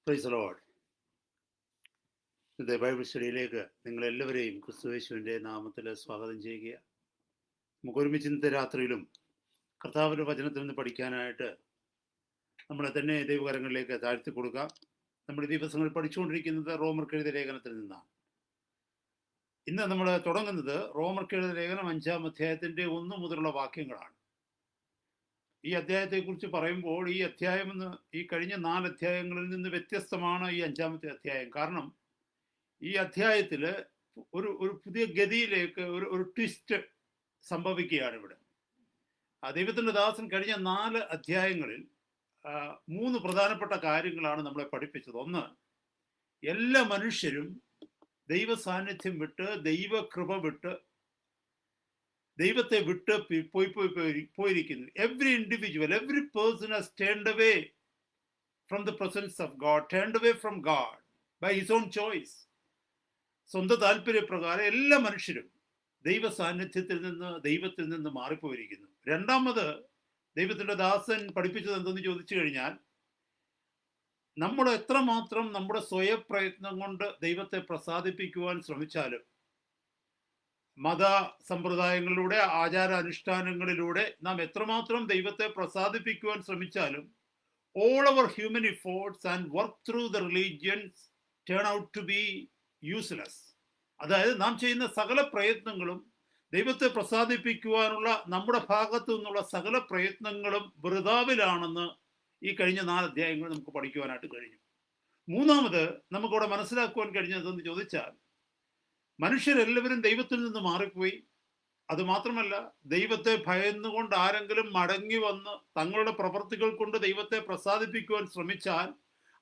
Price the Lord. ഇന്നത്തെ Bible സ്റ്റഡിയിലേക്ക് നിങ്ങളെല്ലാവരെയും ക്രിസ്തുയേശുവിൻ്റെ നാമത്തിൽ സ്വാഗതം ചെയ്യുക. നമുക്ക് ഒരുമിച്ച് ഇന്നത്തെ രാത്രിയിലും കർത്താവിൻ്റെ വചനത്തിൽ നിന്ന് പഠിക്കാനായിട്ട് നമ്മളെ തന്നെ ദൈവകരങ്ങളിലേക്ക് താഴ്ത്തി കൊടുക്കാം. നമ്മൾ ഈ ദിവസങ്ങളിൽ പഠിച്ചുകൊണ്ടിരിക്കുന്നത് റോമർക്കെഴുതിയ ലേഖനത്തിൽ നിന്നാണ്. ഇന്ന് നമ്മൾ തുടങ്ങുന്നത് റോമർക്കെഴുതിയ ലേഖനം 5-ാം അധ്യായത്തിൻ്റെ 1 മുതലുള്ള വാക്യങ്ങളാണ്. ഈ അധ്യായത്തെക്കുറിച്ച് പറയുമ്പോൾ ഈ അധ്യായം ഈ കഴിഞ്ഞ 4 അധ്യായങ്ങളിൽ നിന്ന് വ്യത്യസ്തമാണ് ഈ 5-ാമത്തെ അധ്യായം. കാരണം ഈ അധ്യായത്തിൽ ഒരു പുതിയ ഗതിയിലേക്ക് ഒരു ട്വിസ്റ്റ് സംഭവിക്കുകയാണ് ഇവിടെ. ദൈവത്തിൻ്റെ ദാസൻ കഴിഞ്ഞ 4 അധ്യായങ്ങളിൽ 3 പ്രധാനപ്പെട്ട കാര്യങ്ങളാണ് നമ്മളെ പഠിപ്പിച്ചത്. ഒന്ന്, എല്ലാ മനുഷ്യരും ദൈവ സാന്നിധ്യം വിട്ട്, ദൈവകൃപ വിട്ട്, ദൈവത്തെ വിട്ട് പോയിരിക്കുന്നു. Every individual, every person has turned away from the presence of God, turned away from God by his own choice. സ്വന്തം താല്പര്യപ്രകാരം എല്ലാ മനുഷ്യരും ദൈവ സാന്നിധ്യത്തിൽ നിന്ന്, ദൈവത്തിൽ നിന്ന് മാറിപ്പോയിരിക്കുന്നു. രണ്ടാമത്, ദൈവത്തിൻ്റെ ദാസൻ പഠിപ്പിച്ചത് എന്തെന്ന് ചോദിച്ചു കഴിഞ്ഞാൽ, നമ്മൾ എത്രമാത്രം നമ്മുടെ സ്വയപ്രയത്നം കൊണ്ട് ദൈവത്തെ പ്രസാദിപ്പിക്കുവാൻ ശ്രമിച്ചാലും, മത സമ്പ്രദായങ്ങളിലൂടെ, ആചാരാനുഷ്ഠാനങ്ങളിലൂടെ നാം എത്രമാത്രം ദൈവത്തെ പ്രസാദിപ്പിക്കുവാൻ ശ്രമിച്ചാലും, all our human efforts and work through the religions turn out to be useless. അതായത് നാം ചെയ്യുന്ന സകല പ്രയത്നങ്ങളും, ദൈവത്തെ പ്രസാദിപ്പിക്കുവാനുള്ള നമ്മുടെ ഭാഗത്തു നിന്നുള്ള സകല പ്രയത്നങ്ങളും വൃഥാവിലാണെന്ന് ഈ കഴിഞ്ഞ 4 അധ്യായങ്ങൾ നമുക്ക് പഠിക്കുവാനായിട്ട് കഴിഞ്ഞു. മൂന്നാമത്, നമുക്കവിടെ മനസ്സിലാക്കുവാൻ കഴിഞ്ഞതെന്ന് ചോദിച്ചാൽ, മനുഷ്യരെല്ലാവരും ദൈവത്തിൽ നിന്ന് മാറിപ്പോയി. അതുമാത്രമല്ല, ദൈവത്തെ ഭയന്നുകൊണ്ട് ആരെങ്കിലും മടങ്ങി വന്ന് തങ്ങളുടെ പ്രവൃത്തികൾ കൊണ്ട് ദൈവത്തെ പ്രസാദിപ്പിക്കുവാൻ ശ്രമിച്ചാൽ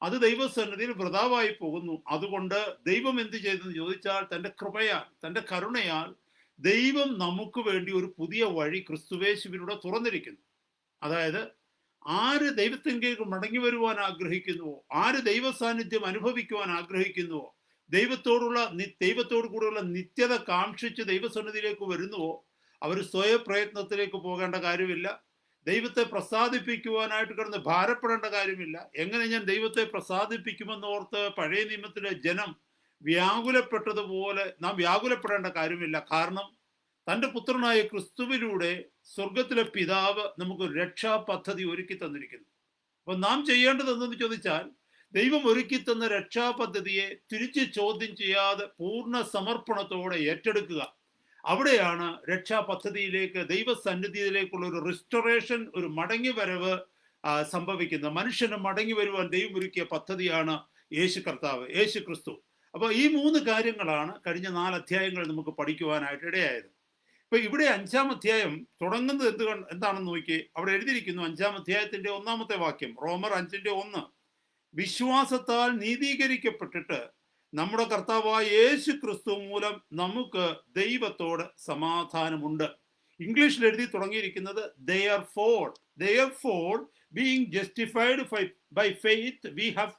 അത് ദൈവസന്നിധിയിൽ വൃഥാവായി പോകുന്നു. അതുകൊണ്ട് ദൈവം എന്ത് ചെയ്തെന്ന് ചോദിച്ചാൽ, തൻ്റെ കൃപയാൽ, തൻ്റെ കരുണയാൽ ദൈവം നമുക്ക് വേണ്ടി ഒരു പുതിയ വഴി ക്രിസ്തുയേശുവിലൂടെ തുറന്നിരിക്കുന്നു. അതായത് ആര് ദൈവത്തിലേക്ക് മടങ്ങി വരുവാൻ ആഗ്രഹിക്കുന്നുവോ, ആര് ദൈവ സാന്നിധ്യം അനുഭവിക്കുവാൻ ആഗ്രഹിക്കുന്നുവോ, ദൈവത്തോടു കൂടെയുള്ള നിത്യത കാക്ഷിച്ച് ദൈവസന്നിധിയിലേക്ക് വരുന്നുവോ, അവർ സ്വയപ്രയത്നത്തിലേക്ക് പോകേണ്ട കാര്യമില്ല. ദൈവത്തെ പ്രസാദിപ്പിക്കുവാനായിട്ട് കിടന്ന് ഭാരപ്പെടേണ്ട കാര്യമില്ല. എങ്ങനെ ഞാൻ ദൈവത്തെ പ്രസാദിപ്പിക്കുമെന്നോർത്ത് പഴയ നിയമത്തിലെ ജനം വ്യാകുലപ്പെട്ടതുപോലെ നാം വ്യാകുലപ്പെടേണ്ട കാര്യമില്ല. കാരണം തൻ്റെ പുത്രനായ ക്രിസ്തുവിലൂടെ സ്വർഗത്തിലെ പിതാവ് നമുക്ക് രക്ഷാ പദ്ധതി ഒരുക്കി തന്നിരിക്കുന്നു. അപ്പൊ നാം ചെയ്യേണ്ടത് എന്തെന്ന് ചോദിച്ചാൽ, ദൈവം ഒരുക്കി തന്ന രക്ഷാ പദ്ധതിയെ തിരിച്ച് ചോദ്യം ചെയ്യാതെ പൂർണ്ണ സമർപ്പണത്തോടെ ഏറ്റെടുക്കുക. അവിടെയാണ് രക്ഷാ പദ്ധതിയിലേക്ക്, ദൈവസന്നിധിയിലേക്കുള്ള ഒരു റിസ്റ്റോറേഷൻ, ഒരു മടങ്ങി വരവ് സംഭവിക്കുന്നത്. മനുഷ്യന് മടങ്ങി വരുവാൻ ദൈവം ഒരുക്കിയ പദ്ധതിയാണ് യേശു കർത്താവ്, യേശു ക്രിസ്തു. അപ്പൊ ഈ 3 കാര്യങ്ങളാണ് കഴിഞ്ഞ 4 അധ്യായങ്ങൾ നമുക്ക് പഠിക്കുവാനായിട്ട് ഇടയായത്. ഇപ്പൊ ഇവിടെ 5-ാം അധ്യായം തുടങ്ങുന്നത് എന്താണെന്ന് നോക്കി. അവിടെ എഴുതിയിരിക്കുന്നു 5-ാം അധ്യായത്തിന്റെ 1-ാമത്തെ വാക്യം, റോമർ 5:1. വിശ്വാസത്താൽ നീതീകരിക്കപ്പെട്ടിട്ട് നമ്മുടെ കർത്താവായ യേശു ക്രിസ്തു മൂലം നമുക്ക് ദൈവത്തോട് സമാധാനമുണ്ട്. ഇംഗ്ലീഷിൽ എഴുതി തുടങ്ങിയിരിക്കുന്നത് therefore being justified by faith we have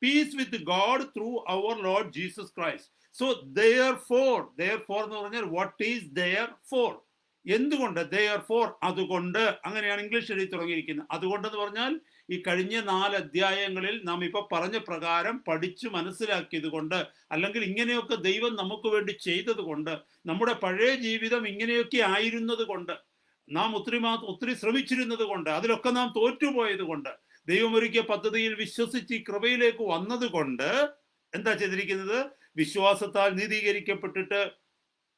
peace with God through our Lord Jesus Christ. So therefore എന്ന് പറഞ്ഞാൽ what is therefore, എന്തുകൊണ്ട്, therefore അതുകൊണ്ട്, അങ്ങനെയാണ് ഇംഗ്ലീഷ് എഴുതി തുടങ്ങിയിരിക്കുന്നത്. അതുകൊണ്ടെന്ന് പറഞ്ഞാൽ ഈ കഴിഞ്ഞ 4 അധ്യായങ്ങളിൽ നാം ഇപ്പൊ പറഞ്ഞ പ്രകാരം പഠിച്ചു മനസ്സിലാക്കിയത് കൊണ്ട്, അല്ലെങ്കിൽ ഇങ്ങനെയൊക്കെ ദൈവം നമുക്ക് വേണ്ടി ചെയ്തത് കൊണ്ട്, നമ്മുടെ പഴയ ജീവിതം ഇങ്ങനെയൊക്കെ ആയിരുന്നത് കൊണ്ട്, നാം ഒത്തിരി ശ്രമിച്ചിരുന്നത് കൊണ്ട്, അതിലൊക്കെ നാം തോറ്റുപോയത് കൊണ്ട്, ദൈവം ഒരുക്കിയ പദ്ധതിയിൽ വിശ്വസിച്ച് ഈ കൃപയിലേക്ക് വന്നത് കൊണ്ട് എന്താ ചെയ്തിരിക്കുന്നത്? വിശ്വാസത്താൽ നീതീകരിക്കപ്പെട്ടിട്ട്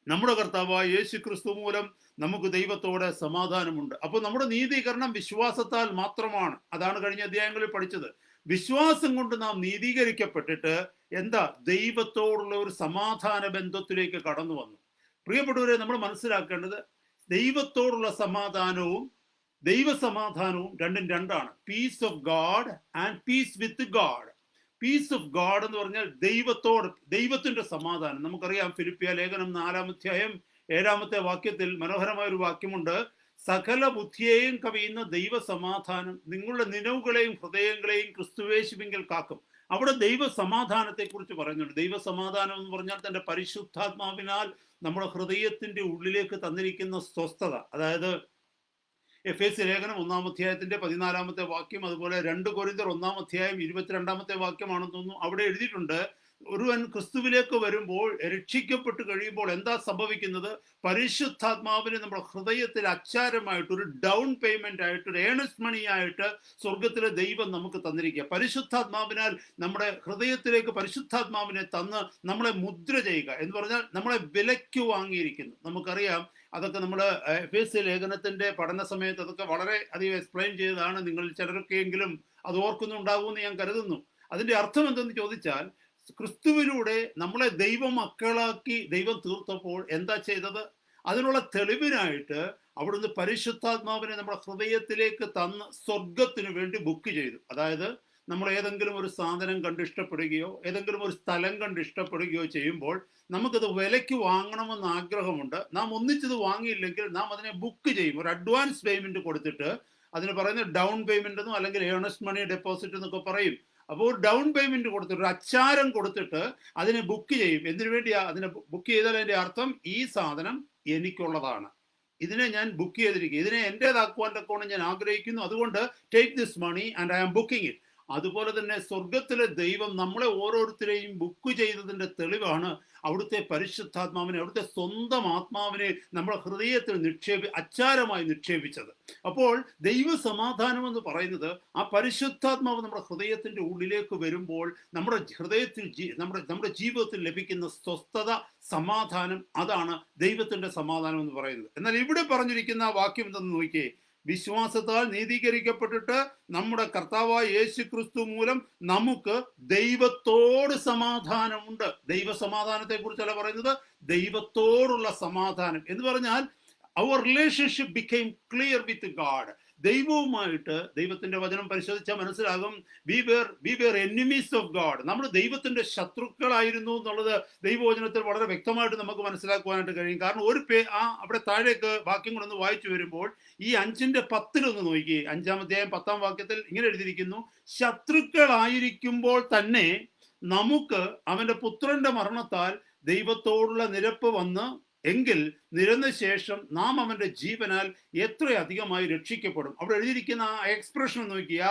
നമ്മുടെ കർത്താവായ യേശു ക്രിസ്തു മൂലം നമുക്ക് ദൈവത്തോടെ സമാധാനമുണ്ട്. അപ്പോൾ നമ്മുടെ നീതീകരണം വിശ്വാസത്താൽ മാത്രമാണ്. അതാണ് കഴിഞ്ഞ അധ്യായങ്ങളിൽ പഠിച്ചത്. വിശ്വാസം കൊണ്ട് നാം നീതീകരിക്കപ്പെട്ടിട്ട് എന്താ, ദൈവത്തോടുള്ള ഒരു സമാധാന ബന്ധത്തിലേക്ക് കടന്നു വന്നു. പ്രിയപ്പെട്ടവരെ, നമ്മൾ മനസ്സിലാക്കേണ്ടത് ദൈവത്തോടുള്ള സമാധാനവും ദൈവസമാധാനവും രണ്ടും രണ്ടാണ്. Peace of God and peace with God. Peace of God എന്ന് പറഞ്ഞാൽ ദൈവത്തിന്റെ സമാധാനം. നമുക്കറിയാം, ഫിലിപ്പിയ ലേഖനം 4-ാം അധ്യായം 7-ാമത്തെ വാക്യത്തിൽ മനോഹരമായ ഒരു വാക്യമുണ്ട്. സകല ബുദ്ധിയെയും കവിയുന്ന ദൈവ സമാധാനം നിങ്ങളുടെ നിലവുകളെയും ഹൃദയങ്ങളെയും ക്രിസ്തുയേശുവിങ്കൽ കാക്കും. അവിടെ ദൈവ സമാധാനത്തെ കുറിച്ച് പറയുന്നുണ്ട്. ദൈവ സമാധാനം എന്ന് പറഞ്ഞാൽ തൻ്റെ പരിശുദ്ധാത്മാവിനാൽ നമ്മുടെ ഹൃദയത്തിന്റെ ഉള്ളിലേക്ക് തന്നിരിക്കുന്ന സ്വസ്ഥത. അതായത് എഫേസ്യ ലേഖനം 1-ാം അധ്യായത്തിന്റെ 14-ാമത്തെ വാക്യം, അതുപോലെ 2 കൊരിന്ത്യർ 1-ാം അധ്യായം 22-ാമത്തെ വാക്യമാണെന്ന് തോന്നുന്നു. അവിടെ എഴുതിയിട്ടുണ്ട്, ഒരുവൻ ക്രിസ്തുവിലേക്ക് വരുമ്പോൾ, രക്ഷിക്കപ്പെട്ട് കഴിയുമ്പോൾ എന്താ സംഭവിക്കുന്നത്? പരിശുദ്ധാത്മാവിനെ നമ്മുടെ ഹൃദയത്തിൽ അച്ചാരമായിട്ട്, ഒരു ഡൗൺ പേയ്മെന്റ് ആയിട്ട്, ഒരു ഏണസ്റ്റ് മണി ആയിട്ട് സ്വർഗത്തിലെ ദൈവം നമുക്ക് തന്നിരിക്കുക. പരിശുദ്ധാത്മാവിനാൽ നമ്മുടെ ഹൃദയത്തിലേക്ക് പരിശുദ്ധാത്മാവിനെ തന്ന് നമ്മളെ മുദ്ര ചെയ്യുക എന്ന് പറഞ്ഞാൽ നമ്മളെ വിലയ്ക്ക് വാങ്ങിയിരിക്കുന്നു. നമുക്കറിയാം, അതൊക്കെ നമ്മൾ എഫേസ്യ ലേഖനത്തിന്റെ പഠന സമയത്ത് അതൊക്കെ വളരെ അധികം എക്സ്പ്ലെയിൻ ചെയ്തതാണ്. നിങ്ങൾ ചിലരൊക്കെയെങ്കിലും അത് ഓർക്കുന്നുണ്ടാകുമെന്ന് ഞാൻ കരുതുന്നു. അതിന്റെ അർത്ഥം എന്തെന്ന് ചോദിച്ചാൽ, ക്രിസ്തുവിലൂടെ നമ്മളെ ദൈവ മക്കളാക്കി ദൈവം തീർത്തപ്പോൾ എന്താ ചെയ്തത്? അതിനുള്ള തെളിവിനായിട്ട് അവിടുന്ന് പരിശുദ്ധാത്മാവിനെ നമ്മുടെ ഹൃദയത്തിലേക്ക് തന്ന് സ്വർഗത്തിന് വേണ്ടി ബുക്ക് ചെയ്തു. അതായത് നമ്മൾ ഏതെങ്കിലും ഒരു സാധനം കണ്ടിഷ്ടപ്പെടുകയോ ഏതെങ്കിലും ഒരു സ്ഥലം കണ്ടിഷ്ടപ്പെടുകയോ ചെയ്യുമ്പോൾ നമുക്കത് വിലയ്ക്ക് വാങ്ങണമെന്ന് ആഗ്രഹമുണ്ട്. നാം ഒന്നിച്ചത് വാങ്ങിയില്ലെങ്കിൽ നാം അതിനെ ബുക്ക് ചെയ്യും. ഒരു അഡ്വാൻസ് പേയ്മെന്റ് കൊടുത്തിട്ട്, അതിന് പറയുന്നത് ഡൗൺ പേയ്മെന്റ് എന്നോ അല്ലെങ്കിൽ ഏണസ്റ്റ് മണി ഡെപ്പോസിറ്റ് എന്നൊക്കെ പറയും. അപ്പോൾ ഡൗൺ പേയ്മെന്റ് കൊടുത്തിട്ട്, ഒരു അച്ചാരം കൊടുത്തിട്ട് അതിനെ ബുക്ക് ചെയ്യും. എന്തിനു വേണ്ടിയാ അതിനെ ബുക്ക് ചെയ്താൽ? അതിന്റെ അർത്ഥം, ഈ സാധനം എനിക്കുള്ളതാണ്, ഇതിനെ ഞാൻ ബുക്ക് ചെയ്തിരിക്കും, ഇതിനെ എൻ്റേതാക്കുവാൻ തക്കോണം ഞാൻ ആഗ്രഹിക്കുന്നു, അതുകൊണ്ട് take this money and I am booking it. അതുപോലെ തന്നെ സ്വർഗത്തിലെ ദൈവം നമ്മളെ ഓരോരുത്തരെയും ബുക്ക് ചെയ്തതിന്റെ തെളിവാണ് അവിടുത്തെ പരിശുദ്ധാത്മാവിനെ, അവിടുത്തെ സ്വന്തം ആത്മാവിനെ നമ്മുടെ ഹൃദയത്തിൽ അച്ചാരമായി നിക്ഷേപിച്ചത്. അപ്പോൾ ദൈവ സമാധാനം എന്ന് പറയുന്നത് ആ പരിശുദ്ധാത്മാവ് നമ്മുടെ ഹൃദയത്തിന്റെ ഉള്ളിലേക്ക് വരുമ്പോൾ നമ്മുടെ ഹൃദയത്തിൽ നമ്മുടെ ജീവിതത്തിൽ ലഭിക്കുന്ന സ്വസ്ഥത, സമാധാനം, അതാണ് ദൈവത്തിന്റെ സമാധാനം എന്ന് പറയുന്നത്. എന്നാൽ ഇവിടെ പറഞ്ഞിരിക്കുന്ന ആ വാക്യം എന്തെന്ന് നോക്കിയേ, വിശ്വാസത്താൽ നീതീകരിക്കപ്പെട്ടിട്ട് നമ്മുടെ കർത്താവായ യേശു ക്രിസ്തു മൂലം നമുക്ക് ദൈവത്തോട് സമാധാനമുണ്ട്. ദൈവ സമാധാനത്തെ കുറിച്ചല്ല പറയുന്നത്, ദൈവത്തോടുള്ള സമാധാനം എന്ന് പറഞ്ഞാൽ our relationship became clear with God. ദൈവവുമായിട്ട്, ദൈവത്തിന്റെ വചനം പരിശോധിച്ചാൽ മനസ്സിലാകും, we were enemies of God. നമ്മൾ ദൈവത്തിന്റെ ശത്രുക്കളായിരുന്നു എന്നുള്ളത് ദൈവവചനത്തിൽ വളരെ വ്യക്തമായിട്ട് നമുക്ക് മനസ്സിലാക്കുവാനായിട്ട് കഴിയും. കാരണം അവിടെ താഴേക്ക് വാക്യങ്ങളൊന്ന് വായിച്ചു വരുമ്പോൾ ഈ 5:10 നോക്കി, 5-ാം അധ്യായം 10-ാം വാക്യത്തിൽ ഇങ്ങനെ എഴുതിയിരിക്കുന്നു, ശത്രുക്കളായിരിക്കുമ്പോൾ തന്നെ നമുക്ക് അവന്റെ പുത്രന്റെ മരണത്താൽ ദൈവത്തോടുള്ള നിരപ്പ് വന്ന് എങ്കിൽ നിരന്ന ശേഷം നാം അവന്റെ ജീവനാൽ എത്രയധികമായി രക്ഷിക്കപ്പെടും. അവിടെ എഴുതിയിരിക്കുന്ന ആ എക്സ്പ്രഷൻ നോക്കിയ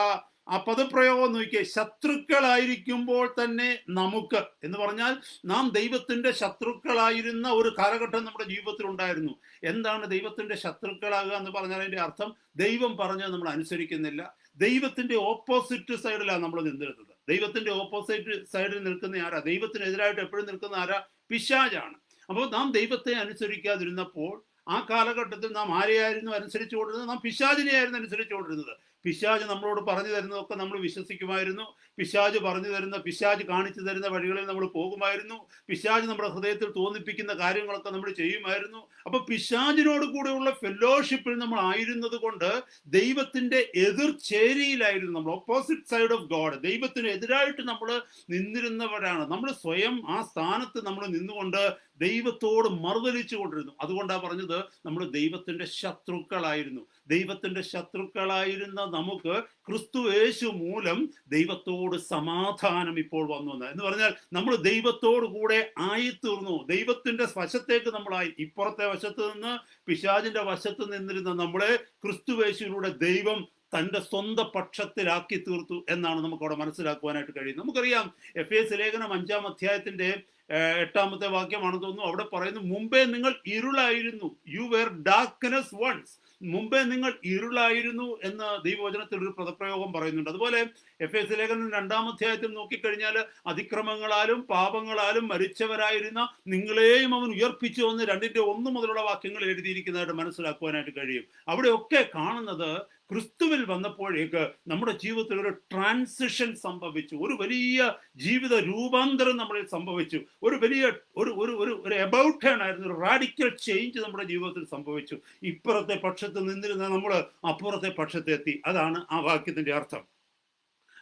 ആ പദപ്രയോഗം നോക്കിയേ, ശത്രുക്കളായിരിക്കുമ്പോൾ തന്നെ നമുക്ക് എന്ന് പറഞ്ഞാൽ നാം ദൈവത്തിന്റെ ശത്രുക്കളായിരുന്ന ഒരു കാലഘട്ടം നമ്മുടെ ജീവിതത്തിൽ ഉണ്ടായിരുന്നു. എന്താണ് ദൈവത്തിന്റെ ശത്രുക്കളാകുക എന്ന് പറഞ്ഞാൽ അതിന്റെ അർത്ഥം, ദൈവം പറഞ്ഞത് നമ്മൾ അനുസരിക്കുന്നില്ല, ദൈവത്തിന്റെ ഓപ്പോസിറ്റ് സൈഡിലാണ് നമ്മൾ നിന്നിരുന്നത്. ദൈവത്തിന്റെ ഓപ്പോസിറ്റ് സൈഡിൽ നിൽക്കുന്ന ആരാ? ദൈവത്തിനെതിരായിട്ട് എപ്പോഴും നിൽക്കുന്ന ആരാ? പിശാചാണ്. അപ്പോൾ നാം ദൈവത്തെ അനുസരിക്കാതിരുന്നപ്പോൾ ആ കാലഘട്ടത്തിൽ നാം ആരെയായിരുന്നു അനുസരിച്ചുകൊണ്ടിരുന്നത്? നാം പിശാചിനെയായിരുന്നു അനുസരിച്ചുകൊണ്ടിരുന്നത്. പിശാച് നമ്മളോട് പറഞ്ഞു തരുന്നതൊക്കെ നമ്മൾ വിശ്വസിക്കുമായിരുന്നു. പിശാച് കാണിച്ചു തരുന്ന വഴികളിൽ നമ്മൾ പോകുമായിരുന്നു. പിശാച് നമ്മുടെ ഹൃദയത്തിൽ തോന്നിപ്പിക്കുന്ന കാര്യങ്ങളൊക്കെ നമ്മൾ ചെയ്യുമായിരുന്നു. അപ്പൊ പിശാചിനോട് കൂടെയുള്ള ഫെലോഷിപ്പിൽ നമ്മൾ ആയിരുന്നത് കൊണ്ട് ദൈവത്തിന്റെ എതിർചേരിയിലായിരുന്നു നമ്മൾ, ഓപ്പോസിറ്റ് സൈഡ് ഓഫ് ഗോഡ്. ദൈവത്തിന് എതിരായിട്ട് നമ്മൾ നിന്നിരുന്നവരാണ്. നമ്മൾ സ്വയം ആ സ്ഥാനത്ത് നമ്മൾ നിന്നുകൊണ്ട് ദൈവത്തോട് മറുതലിച്ചു കൊണ്ടിരുന്നു. അതുകൊണ്ടാണ് പറഞ്ഞത്, നമ്മൾ ദൈവത്തിന്റെ ശത്രുക്കളായിരുന്നു. ദൈവത്തിന്റെ ശത്രുക്കളായിരുന്ന നമുക്ക് ക്രിസ്തു യേശു മൂലം ദൈവത്തോട് സമാധാനം ഇപ്പോൾ വന്നു എന്ന് പറഞ്ഞാൽ നമ്മൾ ദൈവത്തോടു കൂടെ ആയിത്തീർന്നു. ദൈവത്തിന്റെ വശത്തേക്ക് നമ്മളായി. ഇപ്പുറത്തെ വശത്ത് നിന്ന്, പിശാചിന്റെ വശത്ത് നിന്നിരുന്ന നമ്മളെ ക്രിസ്തു യേശുവിലൂടെ ദൈവം തൻ്റെ സ്വന്തം പക്ഷത്തിലാക്കി തീർത്തു എന്നാണ് നമുക്ക് അവിടെ മനസ്സിലാക്കുവാനായിട്ട് കഴിയുന്നത്. നമുക്കറിയാം, എഫേസ്യ ലേഖനം 5-ാം അധ്യായത്തിന്റെ 8-ാമത്തെ വാക്യമാണെന്ന് തോന്നുന്നു. അവിടെ പറയുന്നു, മുമ്പേ നിങ്ങൾ ഇരുളായിരുന്നു, യു വെർ ഡാർക്ക്നെസ് വൺസ്. മുമ്പേ നിങ്ങൾ ഇരുളായിരുന്നു എന്ന് ദൈവവചനത്തിൽ ഒരു പദപ്രയോഗം പറയുന്നുണ്ട്. അതുപോലെ എഫേസ്യ ലേഖനം 2-ാം അധ്യായത്തിൽ നോക്കിക്കഴിഞ്ഞാൽ, അതിക്രമങ്ങളാലും പാപങ്ങളാലും മരിച്ചവരായിരുന്ന നിങ്ങളെയും അവൻ ഉയർപ്പിച്ചു എന്ന് 2:1 മുതലുള്ള വാക്യങ്ങൾ എഴുതിയിരിക്കുന്നതായിട്ട് മനസ്സിലാക്കുവാനായിട്ട് കഴിയും. അവിടെയൊക്കെ കാണുന്നത്, ക്രിസ്തുവിൽ വന്നപ്പോഴേക്ക് നമ്മുടെ ജീവിതത്തിൽ ഒരു ട്രാൻസിഷൻ സംഭവിച്ചു. ഒരു വലിയ ജീവിത രൂപാന്തരം നമ്മളിൽ സംഭവിച്ചു. ഒരു വലിയ ഒരു എബൌട്ട് ടേൺ ആയിരുന്നു, ഒരു റാഡിക്കൽ ചേഞ്ച് നമ്മുടെ ജീവിതത്തിൽ സംഭവിച്ചു. ഇപ്പുറത്തെ പക്ഷത്ത് നിന്നിരുന്ന നമ്മൾ അപ്പുറത്തെ പക്ഷത്തെത്തി. അതാണ് ആ വാക്യത്തിന്റെ അർത്ഥം.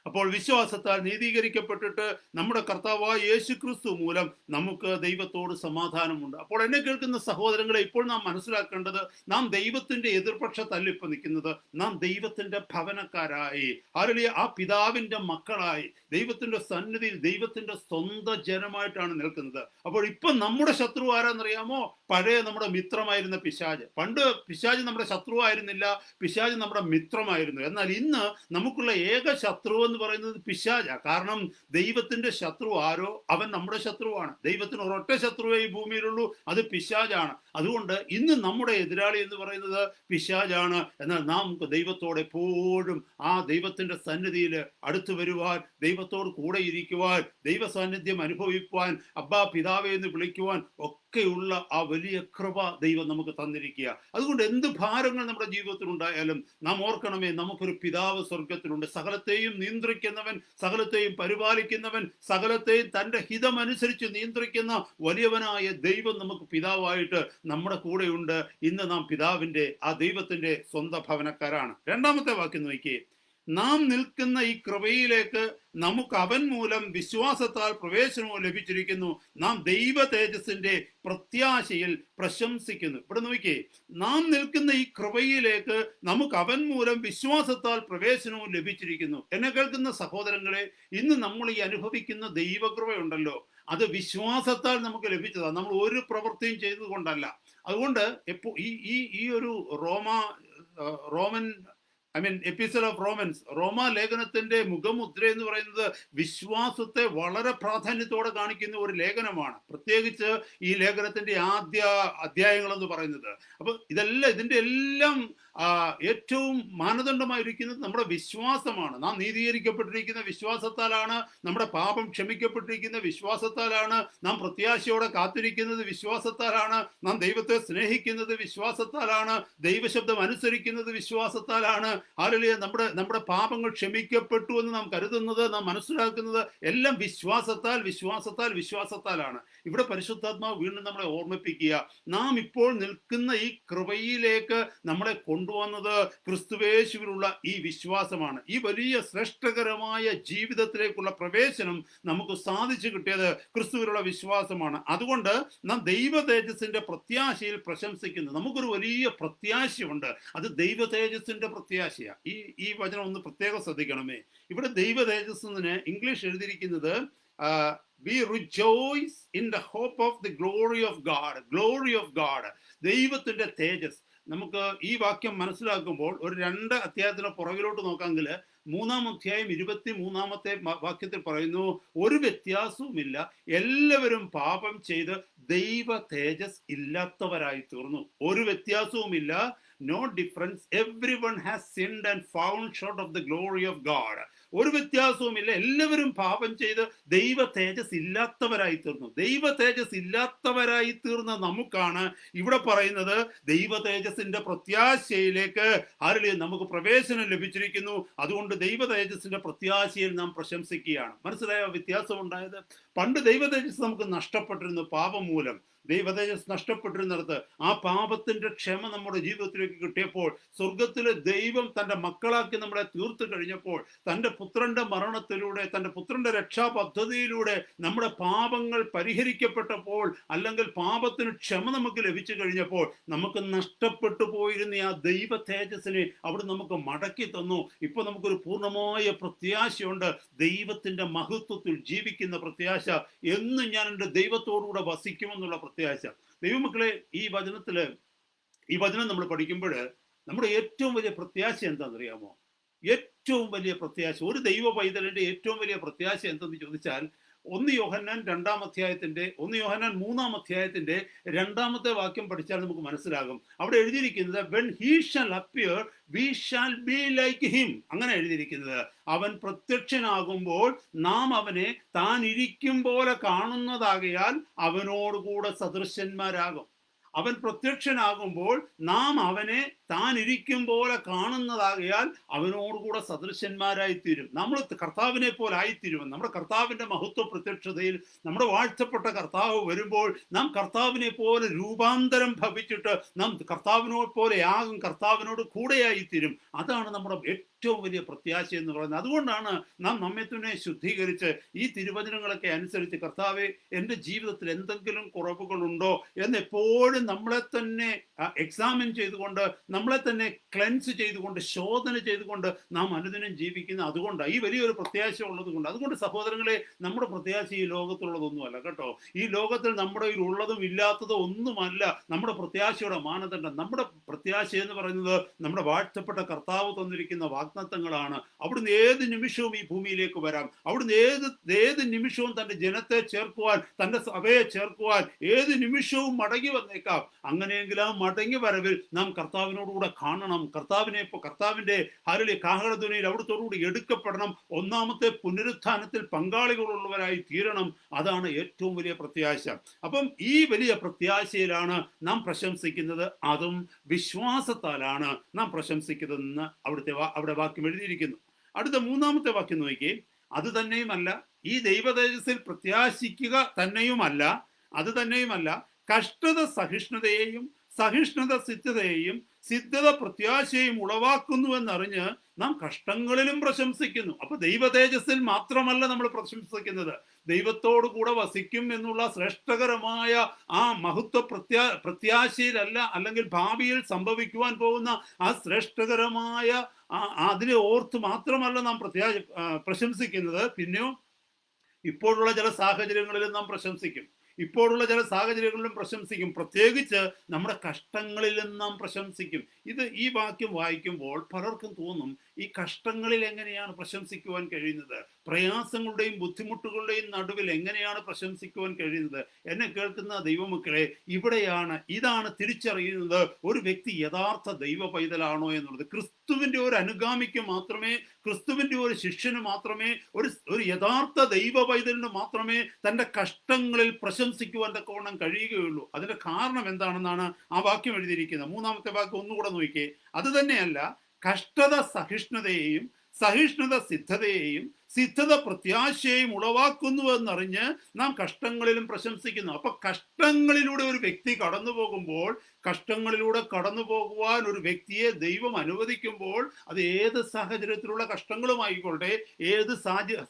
അപ്പോൾ വിശ്വാസത്താൽ നീതീകരിക്കപ്പെട്ടിട്ട് നമ്മുടെ കർത്താവായ യേശു ക്രിസ്തു മൂലം നമുക്ക് ദൈവത്തോട് സമാധാനമുണ്ട്. അപ്പോൾ എന്നെ കേൾക്കുന്ന സഹോദരങ്ങളെ, ഇപ്പോൾ നാം മനസ്സിലാക്കേണ്ടത്, നാം ദൈവത്തിന്റെ എതിർപക്ഷത്തല്ല ഇപ്പൊ നിൽക്കുന്നത്. നാം ദൈവത്തിന്റെ ഭവനക്കാരായി, ആരുടെയും ആ പിതാവിന്റെ മക്കളായി, ദൈവത്തിന്റെ സന്നിധിയിൽ ദൈവത്തിന്റെ സ്വന്തം ജനമായിട്ടാണ് നിൽക്കുന്നത്. അപ്പോൾ ഇപ്പൊ നമ്മുടെ ശത്രു ആരാന്നറിയാമോ? പഴയ നമ്മുടെ മിത്രമായിരുന്ന പിശാച്. പണ്ട് പിശാച് നമ്മുടെ ശത്രുവായിരുന്നില്ല, പിശാച് നമ്മുടെ മിത്രമായിരുന്നു. എന്നാൽ ഇന്ന് നമുക്കുള്ള ഏക ശത്രു എന്ന് പറയുന്നത് പിശാചാണ്. കാരണം ദൈവത്തിന്റെ ശത്രു ആരോ അവൻ നമ്മുടെ ശത്രുവാണ്. ദൈവത്തിന് ഒരൊറ്റ ശത്രുവേ ഈ ഭൂമിയിലുള്ളൂ, അത് പിശാചാണ്. അതുകൊണ്ട് ഇന്ന് നമ്മുടെ എതിരാളി എന്ന് പറയുന്നത് പിശാചാണ്. എന്നാൽ നാം ദൈവത്തോട് എപ്പോഴും ആ ദൈവത്തിന്റെ സന്നിധിയിൽ അടുത്തു വരുവാൻ, ദൈവത്തോട് കൂടെ ഇരിക്കുവാൻ, ദൈവ സാന്നിധ്യം അനുഭവിക്കുവാൻ, അബ്ബാ പിതാവേ എന്ന് വിളിക്കുവാൻ ഒക്കെയുള്ള ആ വലിയ കൃപ ദൈവം നമുക്ക് തന്നിരിക്കുക. അതുകൊണ്ട് എന്ത് ഭാരങ്ങൾ നമ്മുടെ ജീവിതത്തിൽ ഉണ്ടായാലും നാം ഓർക്കണമേ, നമുക്കൊരു പിതാവ് സ്വർഗത്തിലുണ്ട്. സകലത്തെയും നിയന്ത്രിക്കുന്നവൻ, സകലത്തെയും പരിപാലിക്കുന്നവൻ, സകലത്തെയും തന്റെ ഹിതമനുസരിച്ച് നിയന്ത്രിക്കുന്ന വലിയവനായ ദൈവം നമുക്ക് പിതാവായിട്ട് നമ്മുടെ കൂടെയുണ്ട്. ഇന്ന് നാം പിതാവിന്റെ, ആ ദൈവത്തിന്റെ സ്വന്തം ഭവനക്കാരാണ്. രണ്ടാമത്തെ വാക്യം നോക്കിയേ. നാം നിൽക്കുന്ന ഈ കൃപയിലേക്ക് നമുക്ക് അവൻ മൂലം വിശ്വാസത്താൽ പ്രവേശനവും ലഭിച്ചിരിക്കുന്നു. നാം ദൈവ തേജസ്സിന്റെ പ്രത്യാശയിൽ പ്രശംസിക്കുന്നു. ഇവിടെ നോക്കിയേ, നാം നിൽക്കുന്ന ഈ കൃപയിലേക്ക് നമുക്ക് അവൻ മൂലം വിശ്വാസത്താൽ പ്രവേശനവും ലഭിച്ചിരിക്കുന്നു. എന്നെ കേൾക്കുന്ന സഹോദരങ്ങളെ, ഇന്ന് നമ്മൾ ഈ അനുഭവിക്കുന്ന ദൈവകൃപയുണ്ടല്ലോ, അത് വിശ്വാസത്താൽ നമുക്ക് ലഭിച്ചതാണ്. നമ്മൾ ഒരു പ്രവൃത്തിയും ചെയ്തുകൊണ്ടല്ല. അതുകൊണ്ട് ഈ ഒരു റോമൻ എപ്പിസോഡ് ഓഫ് റോമൻസ്, റോമ ലേഖനത്തിന്റെ മുഖമുദ്ര എന്ന് പറയുന്നത് വിശ്വാസത്തെ വളരെ പ്രാധാന്യത്തോടെ കാണിക്കുന്ന ഒരു ലേഖനമാണ്. പ്രത്യേകിച്ച് ഈ ലേഖനത്തിന്റെ ആദ്യ അധ്യായങ്ങൾ എന്ന് പറയുന്നത്. അപ്പൊ ഇതിന്റെ എല്ലാം ഏറ്റവും മാനദണ്ഡമായിരിക്കുന്നത് നമ്മുടെ വിശ്വാസമാണ്. നാം നീതീകരിക്കപ്പെട്ടിരിക്കുന്ന വിശ്വാസത്താലാണ്, നമ്മുടെ പാപം ക്ഷമിക്കപ്പെട്ടിരിക്കുന്ന വിശ്വാസത്താലാണ്, നാം പ്രത്യാശയോടെ കാത്തിരിക്കുന്നത് വിശ്വാസത്താലാണ്, നാം ദൈവത്തെ സ്നേഹിക്കുന്നത് വിശ്വാസത്താലാണ്, ദൈവശബ്ദം അനുസരിക്കുന്നത് വിശ്വാസത്താലാണ്. ഹല്ലേലൂയ. നമ്മുടെ പാപങ്ങൾ ക്ഷമിക്കപ്പെട്ടു എന്ന് നാം കരുതുന്നത്, നാം മനസ്സിലാക്കുന്നത് എല്ലാം വിശ്വാസത്താലാണ്. ഇവിടെ പരിശുദ്ധാത്മാവ് വീണ്ടും നമ്മളെ ഓർമ്മിപ്പിക്കുക, നാം ഇപ്പോൾ നിൽക്കുന്ന ഈ കൃപയിലേക്ക് നമ്മളെ കൊണ്ടുവന്നത് ക്രിസ്തുവേശുവിലുള്ള ഈ വിശ്വാസമാണ്. ഈ വലിയ ശ്രേഷ്ഠകരമായ ജീവിതത്തിലേക്കുള്ള പ്രവേശനം നമുക്ക് സാധിച്ചു കിട്ടിയത് ക്രിസ്തുവിലുള്ള വിശ്വാസമാണ്. അതുകൊണ്ട് നാം ദൈവ തേജസ്സിന്റെ പ്രത്യാശയിൽ പ്രശംസിക്കുന്നു. നമുക്കൊരു വലിയ പ്രത്യാശയുണ്ട്, അത് ദൈവ തേജസ്സിന്റെ പ്രത്യാശയാണ്. ഈ വചനം ഒന്ന് പ്രത്യേകം ശ്രദ്ധിക്കണമേ. ഇവിടെ ദൈവ തേജസ്സിന് ഇംഗ്ലീഷ് എഴുതിയിരിക്കുന്നത് we rejoice in the hope of the glory of God. ദൈവത്തിന്റെ തേജസ്. നമുക്ക് ഈ വാക്യം മനസ്സിലാക്കുമ്പോൾ ഒരു 2 അധ്യായത്തിന് പുറകിലോട്ട് നോക്കാമെങ്കിൽ 3-ാം അധ്യായം 23-ാമത്തെ വാക്യത്തിൽ പറയുന്നു, ഒരു വ്യത്യാസവുമില്ല, എല്ലാവരും പാപം ചെയ്ത് ദൈവ തേജസ് ഇല്ലാത്തവരായി തീർന്നു. ഒരു വ്യത്യാസവുമില്ല, no difference, everyone has sinned and found short of the glory of God. ഒരു വ്യത്യാസവുമില്ല, എല്ലാവരും പാപം ചെയ്ത് ദൈവ തേജസ് ഇല്ലാത്തവരായി തീർന്നു. ദൈവ തേജസ് ഇല്ലാത്തവരായി തീർന്ന നമുക്കാണ് ഇവിടെ പറയുന്നത് ദൈവ തേജസ്സിന്റെ പ്രത്യാശയിലേക്ക് നമുക്ക് പ്രവേശനം ലഭിച്ചിരിക്കുന്നു. അതുകൊണ്ട് ദൈവ തേജസ്സിന്റെ പ്രത്യാശയിൽ നാം പ്രശംസിക്കുകയാണ്. മനസ്സിലായോ വ്യത്യാസം ഉണ്ടായത്? പണ്ട് ദൈവ തേജസ് നമുക്ക് നഷ്ടപ്പെട്ടിരുന്നു പാപം മൂലം. ദൈവ തേജസ് നഷ്ടപ്പെട്ടിരുന്നിടത്ത് ആ പാപത്തിന്റെ ക്ഷമ നമ്മുടെ ജീവിതത്തിലേക്ക് കിട്ടിയപ്പോൾ, സ്വർഗത്തിലെ ദൈവം തന്റെ മക്കളാക്കി നമ്മളെ തീർത്തു കഴിഞ്ഞപ്പോൾ, തന്റെ പുത്രന്റെ മരണത്തിലൂടെ, തന്റെ പുത്രന്റെ രക്ഷാ പദ്ധതിയിലൂടെ നമ്മുടെ പാപങ്ങൾ പരിഹരിക്കപ്പെട്ടപ്പോൾ, അല്ലെങ്കിൽ പാപത്തിന് ക്ഷമ നമുക്ക് ലഭിച്ചു കഴിഞ്ഞപ്പോൾ, നമുക്ക് നഷ്ടപ്പെട്ടു പോയിരുന്ന ആ ദൈവ തേജസ്സിനെ അവിടെ നമുക്ക് മടക്കി തന്നു. ഇപ്പൊ നമുക്കൊരു പൂർണ്ണമായ പ്രത്യാശയുണ്ട്, ദൈവത്തിന്റെ മഹത്വത്തിൽ ജീവിക്കുന്ന പ്രത്യാശ. എന്നും ഞാൻ എൻ്റെ ദൈവത്തോടുകൂടെ വസിക്കുമെന്നുള്ള പ്രത്യാശ. ദൈവമക്കളെ, ഈ വചനം നമ്മൾ പഠിക്കുമ്പോൾ നമ്മുടെ ഏറ്റവും വലിയ പ്രത്യാശ എന്താണെന്നറിയാമോ? ഏറ്റവും വലിയ പ്രത്യാശ, ഒരു ദൈവ പൈതലിന്റെ ഏറ്റവും വലിയ പ്രത്യാശ എന്തെന്ന് ചോദിച്ചാൽ, 1 യോഹന്നാൻ 2-ാം അധ്യായത്തിന്റെ 1 യോഹന്നാൻ 3-ാം അധ്യായത്തിന്റെ 2-ാമത്തെ വാക്യം പഠിച്ചാൽ നമുക്ക് മനസ്സിലാകും. അവിടെ എഴുതിയിരിക്കുന്നത് when he shall appear we shall be like him. അങ്ങനെ എഴുതിയിരിക്കുന്നത്. അവൻ പ്രത്യക്ഷനാകുമ്പോൾ നാം അവനെ താൻ ഇരിക്കും പോലെ കാണുന്നതാകയാൽ അവനോടുകൂടെ സദൃശന്മാരാകും. അവൻ പ്രത്യക്ഷനാകുമ്പോൾ നാം അവനെ താൻ ഇരിക്കും പോലെ കാണുന്നതാകയാൽ അവനോടുകൂടെ സദൃശന്മാരായി തീരും. നമ്മൾ കർത്താവിനെ പോലെ ആയിത്തീരുമെന്ന്. നമ്മുടെ കർത്താവിന്റെ മഹത്വ പ്രത്യക്ഷതയിൽ നമ്മുടെ വാഴ്ത്തപ്പെട്ട കർത്താവ് വരുമ്പോൾ നാം കർത്താവിനെ പോലെ രൂപാന്തരം ഭവിച്ചിട്ട് നാം കർത്താവിനോട് പോലെയാകും, കർത്താവിനോട് കൂടെയായിത്തീരും. അതാണ് നമ്മുടെ ഏറ്റവും വലിയ പ്രത്യാശ എന്ന് പറയുന്നത്. അതുകൊണ്ടാണ് നാം നമ്മെ തന്നെ ശുദ്ധീകരിച്ച് ഈ തിരുവചനങ്ങളൊക്കെ അനുസരിച്ച്, കർത്താവെ എൻ്റെ ജീവിതത്തിൽ എന്തെങ്കിലും കുറവുകളുണ്ടോ എന്ന് എപ്പോഴും നമ്മളെ തന്നെ എക്സാമിൻ ചെയ്തുകൊണ്ട്, നമ്മളെ തന്നെ ക്ലെൻസ് ചെയ്തുകൊണ്ട്, ശോധന ചെയ്തുകൊണ്ട് നാം അനുദിനം ജീവിക്കുന്ന അതുകൊണ്ടാണ്, ഈ വലിയൊരു പ്രത്യാശ ഉള്ളത് കൊണ്ട്. അതുകൊണ്ട് സഹോദരങ്ങളെ, നമ്മുടെ പ്രത്യാശ ഈ ലോകത്തുള്ളതൊന്നുമല്ല കേട്ടോ. ഈ ലോകത്തിൽ നമ്മുടെ ഉള്ളതും ഇല്ലാത്തതോ ഒന്നുമല്ല നമ്മുടെ പ്രത്യാശയുടെ മാനദണ്ഡം. നമ്മുടെ പ്രത്യാശ എന്ന് പറയുന്നത് നമ്മുടെ വാഴ്ത്തപ്പെട്ട കർത്താവ് തന്നിരിക്കുന്ന വാഗ്ദത്തങ്ങളാണ്. അവിടുന്ന് ഏത് നിമിഷവും ഈ ഭൂമിയിലേക്ക് വരാം. അവിടുന്ന് ഏത് നിമിഷവും തന്റെ ജനത്തെ ചേർക്കുവാൻ, തന്റെ സഭയെ ചേർക്കുവാൻ ഏത് നിമിഷവും മടങ്ങി വന്നേക്കാം. അങ്ങനെയെങ്കിൽ ആ മടങ്ങി വരവിൽ നാം കർത്താവിനോടുകൂടെ കാണണം. കർത്താവിന്റെ കാഹളധ്വനിയിൽ അവിടുത്തോടുകൂടി എടുക്കപ്പെടണം. ഒന്നാമത്തെ പുനരുത്ഥാനത്തിൽ പങ്കാളികളുള്ളവരായി തീരണം. അതാണ് ഏറ്റവും വലിയ പ്രത്യാശ. അപ്പം ഈ വലിയ പ്രത്യാശയിലാണ് നാം പ്രശംസിക്കുന്നത്. അതും വിശ്വാസത്താലാണ് നാം പ്രശംസിക്കുന്നതെന്ന് അവിടെ വാക്യം എഴുതിയിരിക്കുന്നു. അടുത്ത മൂന്നാമത്തെ വാക്യം നോക്കിയേ. അത് തന്നെയുമല്ല, ഈ ദൈവതേജസ്സിൽ പ്രത്യാശിക്കുക തന്നെയുമല്ല, അത് തന്നെയുമല്ല, കഷ്ടത സഹിഷ്ണുതയെയും സഹിഷ്ണുത സിദ്ധതയെയും സിദ്ധത പ്രത്യാശയും ഉളവാക്കുന്നുവെന്നറിഞ്ഞ് നാം കഷ്ടങ്ങളിലും പ്രശംസിക്കുന്നു. അപ്പൊ ദൈവ തേജസ്സിൽ മാത്രമല്ല നമ്മൾ പ്രശംസിക്കുന്നത്, ദൈവത്തോടു കൂടെ വസിക്കും എന്നുള്ള ശ്രേഷ്ഠകരമായ ആ മഹത്വ പ്രത്യാശയിലല്ല, അല്ലെങ്കിൽ ഭാവിയിൽ സംഭവിക്കുവാൻ പോകുന്ന ആ ശ്രേഷ്ഠകരമായ അതിനെ ഓർത്ത് മാത്രമല്ല നാം പ്രശംസിക്കുന്നത്. പിന്നെയോ ഇപ്പോഴുള്ള ചില സാഹചര്യങ്ങളിലും നാം പ്രശംസിക്കും. പ്രത്യേകിച്ച് നമ്മുടെ കഷ്ടങ്ങളിലും നാം പ്രശംസിക്കും. ഈ വാക്യം വായിക്കുമ്പോൾ പലർക്കും തോന്നും, ഈ കഷ്ടങ്ങളിൽ എങ്ങനെയാണ് പ്രശംസിക്കുവാൻ കഴിയുന്നത്? പ്രയാസങ്ങളുടെയും ബുദ്ധിമുട്ടുകളുടെയും നടുവിൽ എങ്ങനെയാണ് പ്രശംസിക്കുവാൻ കഴിയുന്നത്? എന്നെ കേൾക്കുന്ന ദൈവമക്കളെ, ഇതാണ് തിരിച്ചറിയുന്നത് ഒരു വ്യക്തി യഥാർത്ഥ ദൈവ പൈതലാണോ എന്നുള്ളത്. ക്രിസ്തുവിന്റെ ഒരു അനുഗാമിക്ക് മാത്രമേ, ക്രിസ്തുവിന്റെ ഒരു ശിഷ്യന് മാത്രമേ, ഒരു യഥാർത്ഥ ദൈവ പൈതലിന് മാത്രമേ തന്റെ കഷ്ടങ്ങളിൽ പ്രശംസിക്കുവാൻ തക്കവണ്ണം കഴിയുകയുള്ളൂ. അതിന്റെ കാരണം എന്താണെന്നാണ് ആ വാക്യം എഴുതിയിരിക്കുന്നത്. മൂന്നാമത്തെ വാക്യം ഒന്നുകൂടെ നോക്കിയേ. അത് തന്നെയല്ല, കഷ്ടത സഹിഷ്ണുതയെയും സഹിഷ്ണുത സിദ്ധതയെയും സിദ്ധത പ്രത്യാശയെയും ഉളവാക്കുന്നുവെന്നറിഞ്ഞ് നാം കഷ്ടങ്ങളിലും പ്രശംസിക്കുന്നു. അപ്പൊ കഷ്ടങ്ങളിലൂടെ ഒരു വ്യക്തി കടന്നു പോകുമ്പോൾ, കഷ്ടങ്ങളിലൂടെ കടന്നു പോകുവാൻ ഒരു വ്യക്തിയെ ദൈവം അനുവദിക്കുമ്പോൾ, അത് ഏത് സാഹചര്യത്തിലുള്ള കഷ്ടങ്ങളുമായിക്കൊള്ളട്ടെ, ഏത്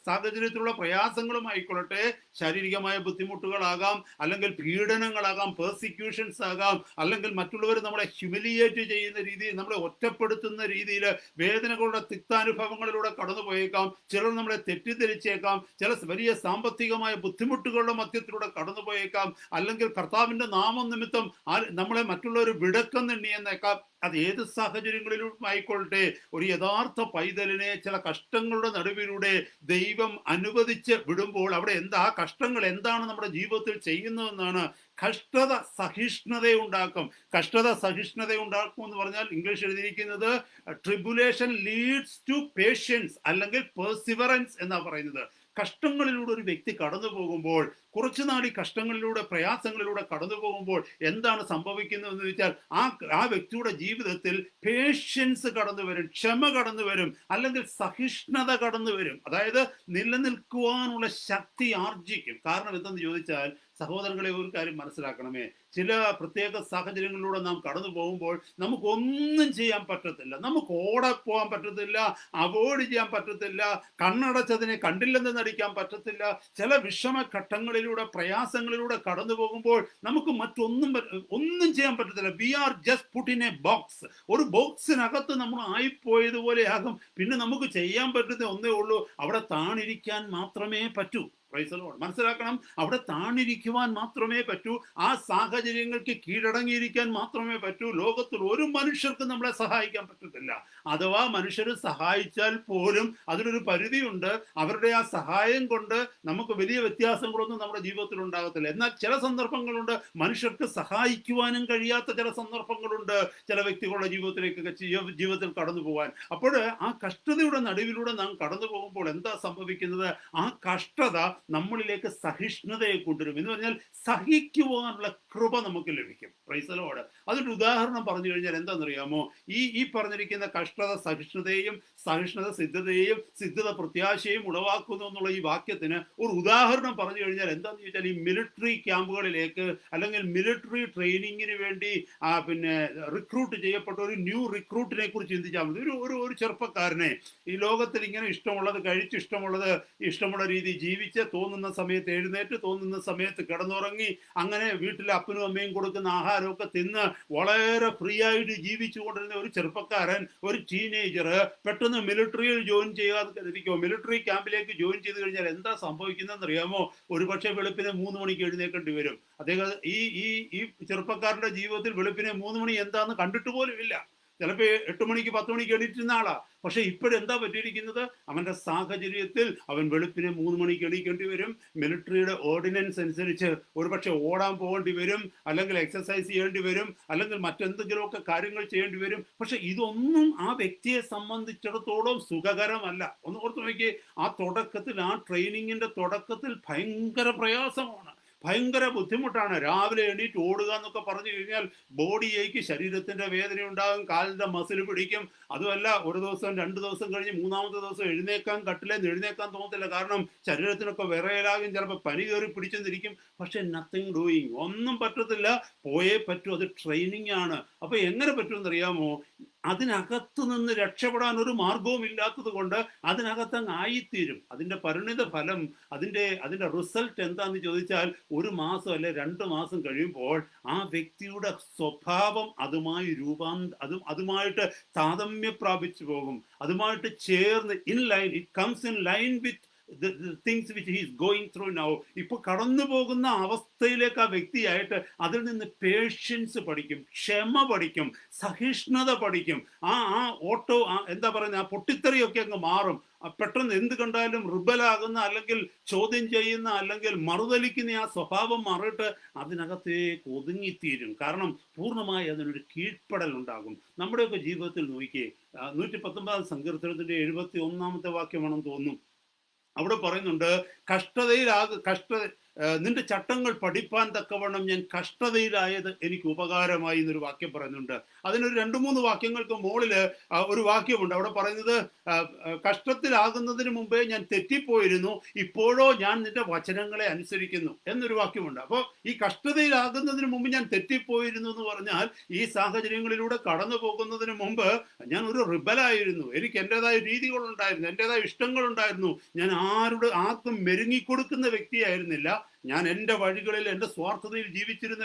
സാഹചര്യത്തിലുള്ള പ്രയാസങ്ങളുമായിക്കൊള്ളട്ടെ, ശാരീരികമായ ബുദ്ധിമുട്ടുകളാകാം, അല്ലെങ്കിൽ പീഡനങ്ങളാകാം, പെർസിക്യൂഷൻസ് ആകാം, അല്ലെങ്കിൽ മറ്റുള്ളവർ നമ്മളെ ഹ്യൂമിലിയേറ്റ് ചെയ്യുന്ന രീതിയിൽ, നമ്മളെ ഒറ്റപ്പെടുത്തുന്ന രീതിയിൽ വേദനകളുടെ തിക്താനുഭവങ്ങളിലൂടെ കടന്നു പോയേക്കാം. ചിലർ നമ്മളെ തെറ്റിദ്ധരിച്ചേക്കാം. ചില വലിയ സാമ്പത്തികമായ ബുദ്ധിമുട്ടുകളുടെ മധ്യത്തിലൂടെ കടന്നുപോയേക്കാം. അല്ലെങ്കിൽ കർത്താവിന്റെ നാമം നിമിത്തം നമ്മളെ മറ്റുള്ളവർ വിടക്കെന്നെണ്ണിയെന്നേക്കാം. അത് ഏത് സാഹചര്യങ്ങളിലും ആയിക്കൊള്ളട്ടെ, ഒരു യഥാർത്ഥ പൈതലിനെ ചില കഷ്ടങ്ങളുടെ നടുവിലൂടെ ദൈവം അനുവദിച്ച് വിടുമ്പോൾ അവിടെ കഷ്ടങ്ങൾ എന്താണ് നമ്മുടെ ജീവിതത്തിൽ ചെയ്യുന്നതെന്നാണ്. കഷ്ടത സഹിഷ്ണുതയുണ്ടാക്കും. എന്ന് പറഞ്ഞാൽ ഇംഗ്ലീഷ് എഴുതിയിരിക്കുന്നത് ട്രിബുലേഷൻ ലീഡ്സ് ടു പേഷ്യൻസ് അല്ലെങ്കിൽ പെർസിവറൻസ് എന്നാ പറയുന്നത്. കഷ്ടങ്ങളിലൂടെ ഒരു വ്യക്തി കടന്നു പോകുമ്പോൾ, കുറച്ചു നാൾ ഈ കഷ്ടങ്ങളിലൂടെ, പ്രയാസങ്ങളിലൂടെ കടന്നു പോകുമ്പോൾ എന്താണ് സംഭവിക്കുന്നതെന്ന് വെച്ചാൽ ആ വ്യക്തിയുടെ ജീവിതത്തിൽ പേഷ്യൻസ് കടന്നു വരും, ക്ഷമ കടന്നു വരും, അല്ലെങ്കിൽ സഹിഷ്ണുത കടന്നു വരും. അതായത് നിലനിൽക്കുവാനുള്ള ശക്തി ആർജിക്കും. കാരണം എന്തെന്ന് ചോദിച്ചാൽ, സഹോദരങ്ങളെ, ഒരു കാര്യം മനസ്സിലാക്കണമേ. ചില പ്രത്യേക സാഹചര്യങ്ങളിലൂടെ നാം കടന്നു പോകുമ്പോൾ നമുക്കൊന്നും ചെയ്യാൻ പറ്റത്തില്ല. നമുക്ക് ഓടപ്പോകാൻ പറ്റത്തില്ല, അവോയ്ഡ് ചെയ്യാൻ പറ്റത്തില്ല, കണ്ണടച്ചതിനെ കണ്ടില്ലെന്ന് നടിക്കാൻ പറ്റത്തില്ല. ചില വിഷമഘട്ടങ്ങളിലൂടെ, പ്രയാസങ്ങളിലൂടെ കടന്നു പോകുമ്പോൾ നമുക്ക് ഒന്നും ചെയ്യാൻ പറ്റത്തില്ല. We are just put in a box. ഒരു ബോക്സിനകത്ത് നമ്മൾ ആയിപ്പോയതുപോലെയാകും. പിന്നെ നമുക്ക് ചെയ്യാൻ പറ്റുന്ന ഒന്നേ ഉള്ളൂ, അവിടെ താണിരിക്കാൻ മാത്രമേ പറ്റൂ. മനസ്സിലാക്കണം, അവിടെ താണിരിക്കുവാൻ മാത്രമേ പറ്റൂ. ആ സാഹചര്യങ്ങൾക്ക് കീഴടങ്ങിയിരിക്കാൻ മാത്രമേ പറ്റൂ. ലോകത്തിൽ ഒരു മനുഷ്യർക്കും നമ്മളെ സഹായിക്കാൻ പറ്റത്തില്ല. അഥവാ മനുഷ്യർ സഹായിച്ചാൽ പോലും അതിനൊരു പരിധിയുണ്ട്. അവരുടെ ആ സഹായം കൊണ്ട് നമുക്ക് വലിയ വ്യത്യാസങ്ങളൊന്നും നമ്മുടെ ജീവിതത്തിൽ ഉണ്ടാകത്തില്ല. എന്നാൽ ചില സന്ദർഭങ്ങളുണ്ട് മനുഷ്യർക്ക് സഹായിക്കുവാനും കഴിയാത്ത ചില സന്ദർഭങ്ങളുണ്ട് ചില വ്യക്തികളുടെ ജീവിതത്തിലേക്കൊക്കെ ജീവിതത്തിൽ കടന്നു പോകാൻ. അപ്പോൾ ആ കഷ്ടതയുടെ നടുവിലൂടെ നാം കടന്നു പോകുമ്പോൾ എന്താ സംഭവിക്കുന്നത്? ആ കഷ്ടത നമ്മളിലേക്ക് സഹിഷ്ണുതയെ കൊണ്ടുവരും. എന്ന് പറഞ്ഞാൽ സഹിക്കുവാനുള്ള കൃപ നമുക്ക് ലഭിക്കും. Price the Lord. അതിന്റെ ഉദാഹരണം പറഞ്ഞു കഴിഞ്ഞാൽ എന്താണെന്നറിയാമോ? ഈ പറഞ്ഞിരിക്കുന്ന കഷ്ടത സഹിഷ്ണുതയെയും സഹിഷ്ണുത സിദ്ധതയെയും സിദ്ധത പ്രത്യാശയും ഉളവാക്കുന്നു എന്നുള്ള ഈ വാക്യത്തിന് ഒരു ഉദാഹരണം പറഞ്ഞു കഴിഞ്ഞാൽ എന്താണെന്ന് ചോദിച്ചാൽ, ഈ മിലിറ്ററി ക്യാമ്പുകളിലേക്ക് അല്ലെങ്കിൽ മിലിറ്ററി ട്രെയിനിങ്ങിന് വേണ്ടി പിന്നെ റിക്രൂട്ട് ചെയ്യപ്പെട്ട ഒരു ന്യൂ റിക്രൂട്ടിനെ കുറിച്ച് ചിന്തിച്ചാൽ മതി. ഒരു ചെറുപ്പക്കാരനെ ഈ ലോകത്തിൽ ഇങ്ങനെ ഇഷ്ടമുള്ളത് കഴിച്ച് ഇഷ്ടമുള്ള രീതി ജീവിച്ച് തോന്നുന്ന സമയത്ത് എഴുന്നേറ്റ് തോന്നുന്ന സമയത്ത് കിടന്നുറങ്ങി അങ്ങനെ വീട്ടിലെ അപ്പനും അമ്മയും കൊടുക്കുന്ന ആഹാരമൊക്കെ തിന്ന് വളരെ ഫ്രീ ആയിട്ട് ജീവിച്ചു കൊണ്ടിരുന്ന ഒരു ചെറുപ്പക്കാരൻ, ഒരു ടീനേജർ പെട്ടെന്ന് മിലിറ്ററിയിൽ ജോയിൻ ചെയ്യാതിരിക്കുമോ? മിലിറ്ററി ക്യാമ്പിലേക്ക് ജോയിൻ ചെയ്ത് കഴിഞ്ഞാൽ എന്താ സംഭവിക്കുന്നതെന്ന് അറിയാമോ? ഒരുപക്ഷെ വെളുപ്പിനെ 3 മണിക്ക് എഴുന്നേക്കേണ്ടി വരും. അദ്ദേഹം ഈ ചെറുപ്പക്കാരന്റെ ജീവിതത്തിൽ വെളുപ്പിനെ 3 മണി എന്താന്ന് കണ്ടിട്ട് പോലും ഇല്ല. ചിലപ്പോൾ 8 മണിക്ക് 10 മണിക്ക് എണീറ്റുന്ന ആളാ. പക്ഷെ ഇപ്പോഴെന്താ പറ്റിയിരിക്കുന്നത്? അവന്റെ സാഹചര്യത്തിൽ അവൻ വെളുപ്പിനെ 3 മണിക്ക് എണീക്കേണ്ടി വരും. മിലിറ്ററിയുടെ ഓർഡിനൻസ് അനുസരിച്ച് ഒരുപക്ഷെ ഓടാൻ പോകേണ്ടി വരും, അല്ലെങ്കിൽ എക്സസൈസ് ചെയ്യേണ്ടി വരും, അല്ലെങ്കിൽ മറ്റെന്തെങ്കിലുമൊക്കെ കാര്യങ്ങൾ ചെയ്യേണ്ടി വരും. പക്ഷെ ഇതൊന്നും ആ വ്യക്തിയെ സംബന്ധിച്ചിടത്തോളം സുഖകരമല്ല. ഒന്ന് ഓർത്ത് നോക്കി, ആ തുടക്കത്തിൽ, ആ ട്രെയിനിങ്ങിന്റെ തുടക്കത്തിൽ ഭയങ്കര പ്രയാസമാണ്, ഭയങ്കര ബുദ്ധിമുട്ടാണ്. രാവിലെ എണീറ്റ് ഓടുക എന്നൊക്കെ പറഞ്ഞു കഴിഞ്ഞാൽ ബോഡിയേക്ക് ശരീരത്തിന്റെ വേദന ഉണ്ടാകും, കാലിന്റെ മസിൽ പിടിക്കും. അതുമല്ല, ഒരു ദിവസം 2 ദിവസം കഴിഞ്ഞ് 3-ാമത്തെ ദിവസം എഴുന്നേക്കാൻ തോന്നത്തില്ല. കാരണം ശരീരത്തിനൊക്കെ വിറയലാകും, ചിലപ്പോൾ പനി കയറി പിടിച്ചെന്നിരിക്കും. പക്ഷെ നത്തിങ് ഡൂയിങ്, ഒന്നും പറ്റത്തില്ല, പോയേ പറ്റൂ. അത് ട്രെയിനിങ് ആണ്. അപ്പൊ എങ്ങനെ പറ്റുമെന്ന് അറിയാമോ? അതിനകത്ത് നിന്ന് രക്ഷപ്പെടാൻ ഒരു മാർഗവും ഇല്ലാത്തത് കൊണ്ട് അതിനകത്ത് അങ്ങ് ആയിത്തീരും. അതിന്റെ പരിണിത ഫലം, അതിന്റെ റിസൾട്ട് എന്താന്ന് ചോദിച്ചാൽ, 1 മാസം അല്ലെ 2 മാസം കഴിയുമ്പോൾ ആ വ്യക്തിയുടെ സ്വഭാവം അതുമായിട്ട് താരതമ്യം പ്രാപിച്ചു പോകും. അതുമായിട്ട് ചേർന്ന് it comes in line with the things which he is going through now. ഇപ്പോൾ കടന്നു പോകുന്ന അവസ്ഥയിലേക്ക് ആ വ്യക്തിയായിട്ട് അതിൽ നിന്ന് പേഷ്യൻസ് പഠിക്കും, ക്ഷമ പഠിക്കും, സഹിഷ്ണുത പഠിക്കും. എന്താ പറയുന്നത്, ആ പൊട്ടിത്തെറിയൊക്കെ അങ്ങ് മാറും. പെട്ടെന്ന് എന്ത് കണ്ടാലും റിബലാകുന്ന, അല്ലെങ്കിൽ ചോദ്യം ചെയ്യുന്ന, അല്ലെങ്കിൽ മറുതലിക്കുന്ന ആ സ്വഭാവം മാറിയിട്ട് അതിനകത്തേക്ക് ഒതുങ്ങിത്തീരും. കാരണം പൂർണ്ണമായി അതിനൊരു കീഴ്പ്പെടൽ ഉണ്ടാകും. നമ്മുടെയൊക്കെ ജീവിതത്തിൽ നോക്കിയേ, 119 സങ്കീർത്തനത്തിന്റെ 71-ാമത്തെ വാക്യമാണെന്ന് തോന്നുന്നു. അവിടെ പറയുന്നുണ്ട്, നിന്റെ ചട്ടങ്ങൾ പഠിപ്പാൻ തക്കവണ്ണം ഞാൻ കഷ്ടതയിലായത് എനിക്ക് ഉപകാരമായി എന്നൊരു വാക്യം പറയുന്നുണ്ട്. അതിനൊരു 2-3 വാക്യങ്ങൾക്ക് മുകളില് ഒരു വാക്യമുണ്ട്. അവിടെ പറയുന്നത്, കഷ്ടത്തിലാകുന്നതിന് മുമ്പേ ഞാൻ തെറ്റിപ്പോയിരുന്നു, ഇപ്പോഴോ ഞാൻ നിന്റെ വചനങ്ങളെ അനുസരിക്കുന്നു എന്നൊരു വാക്യമുണ്ട്. അപ്പോൾ ഈ കഷ്ടതയിലാകുന്നതിന് മുമ്പ് ഞാൻ തെറ്റിപ്പോയിരുന്നു എന്ന് പറഞ്ഞാൽ, ഈ സാഹചര്യങ്ങളിലൂടെ കടന്നു പോകുന്നതിന് മുമ്പ് ഞാൻ ഒരു റിബലായിരുന്നു. എനിക്ക് എൻ്റെതായ രീതികളുണ്ടായിരുന്നു, എൻ്റെതായ ഇഷ്ടങ്ങളുണ്ടായിരുന്നു. ഞാൻ ആർക്കും മെരുങ്ങിക്കൊടുക്കുന്ന വ്യക്തിയായിരുന്നില്ല. ഞാൻ എൻ്റെ വഴികളിൽ എൻ്റെ സ്വാർത്ഥതയിൽ ജീവിച്ചിരുന്ന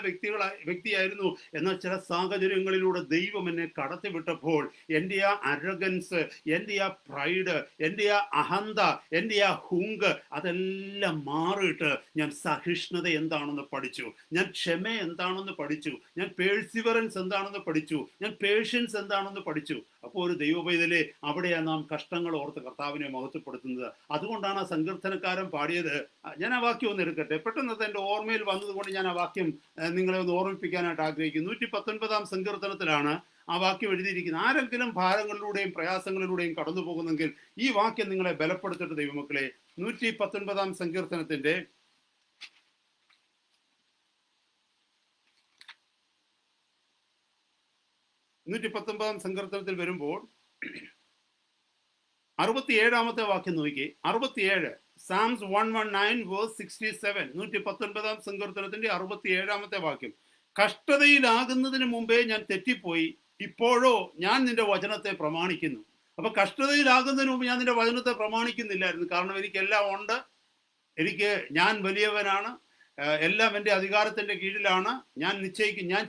വ്യക്തിയായിരുന്നു. എന്നാൽ ചില സാഹചര്യങ്ങളിലൂടെ ദൈവം എന്നെ കടത്തിവിട്ടപ്പോൾ എൻ്റെ ആ അരഗൻസ്, എൻ്റെ ആ പ്രൈഡ്, എൻ്റെ ആ അഹന്ത, എൻ്റെ ആ ഹുങ്ക് അതെല്ലാം മാറിയിട്ട് ഞാൻ സഹിഷ്ണുത എന്താണെന്ന് പഠിച്ചു, ഞാൻ ക്ഷമ എന്താണെന്ന് പഠിച്ചു, ഞാൻ പേഴ്സിവറൻസ് എന്താണെന്ന് പഠിച്ചു, ഞാൻ പേഷ്യൻസ് എന്താണെന്ന് പഠിച്ചു. അപ്പോൾ ഒരു ദൈവപൈതലെ, അവിടെയാണ് നാം കഷ്ടങ്ങൾ ഓർത്ത് കർത്താവിനെ മഹത്വപ്പെടുത്തുന്നത്. അതുകൊണ്ടാണ് ആ സങ്കീർത്തനക്കാരൻ പാടിയത്. ഞാൻ ആ വാക്യം ഒന്ന് എടുക്കട്ടെ, പെട്ടെന്ന് എൻ്റെ ഓർമ്മയിൽ വന്നതുകൊണ്ട് ഞാൻ ആ വാക്യം നിങ്ങളെ ഒന്ന് ഓർമ്മിപ്പിക്കാനായിട്ട് ആഗ്രഹിക്കുന്നു. 119-ാം സങ്കീർത്തനത്തിലാണ് ആ വാക്യം എഴുതിയിരിക്കുന്നത്. ആരെങ്കിലും ഭാരങ്ങളിലൂടെയും പ്രയാസങ്ങളിലൂടെയും കടന്നു പോകുന്നെങ്കിൽ ഈ വാക്യം നിങ്ങളെ ബലപ്പെടുത്തിട്ട് ദൈവമക്കളെ. 119-ാം സങ്കീർത്തനത്തിന്റെ 119-ാം സങ്കീർത്തനത്തിൽ വരുമ്പോൾ 67-ാമത്തെ വാക്യം നോക്കി. 67, Psalms 119 verse 67, 119-ാം സങ്കീർത്തനത്തിന്റെ 67-ാമത്തെ വാക്യം. കഷ്ടതയിലാകുന്നതിന് മുമ്പേ ഞാൻ തെറ്റിപ്പോയി, ഇപ്പോഴോ ഞാൻ നിന്റെ വചനത്തെ പ്രമാണിക്കുന്നു. അപ്പൊ കഷ്ടതയിലാകുന്നതിന് മുമ്പ് ഞാൻ നിന്റെ വചനത്തെ പ്രമാണിക്കുന്നില്ലായിരുന്നു. കാരണം എനിക്കെല്ലാം ഉണ്ട്, ഞാൻ വലിയവനാണ്, എല്ലാം എൻ്റെ അധികാരത്തിൻ്റെ കീഴിലാണ്, ഞാൻ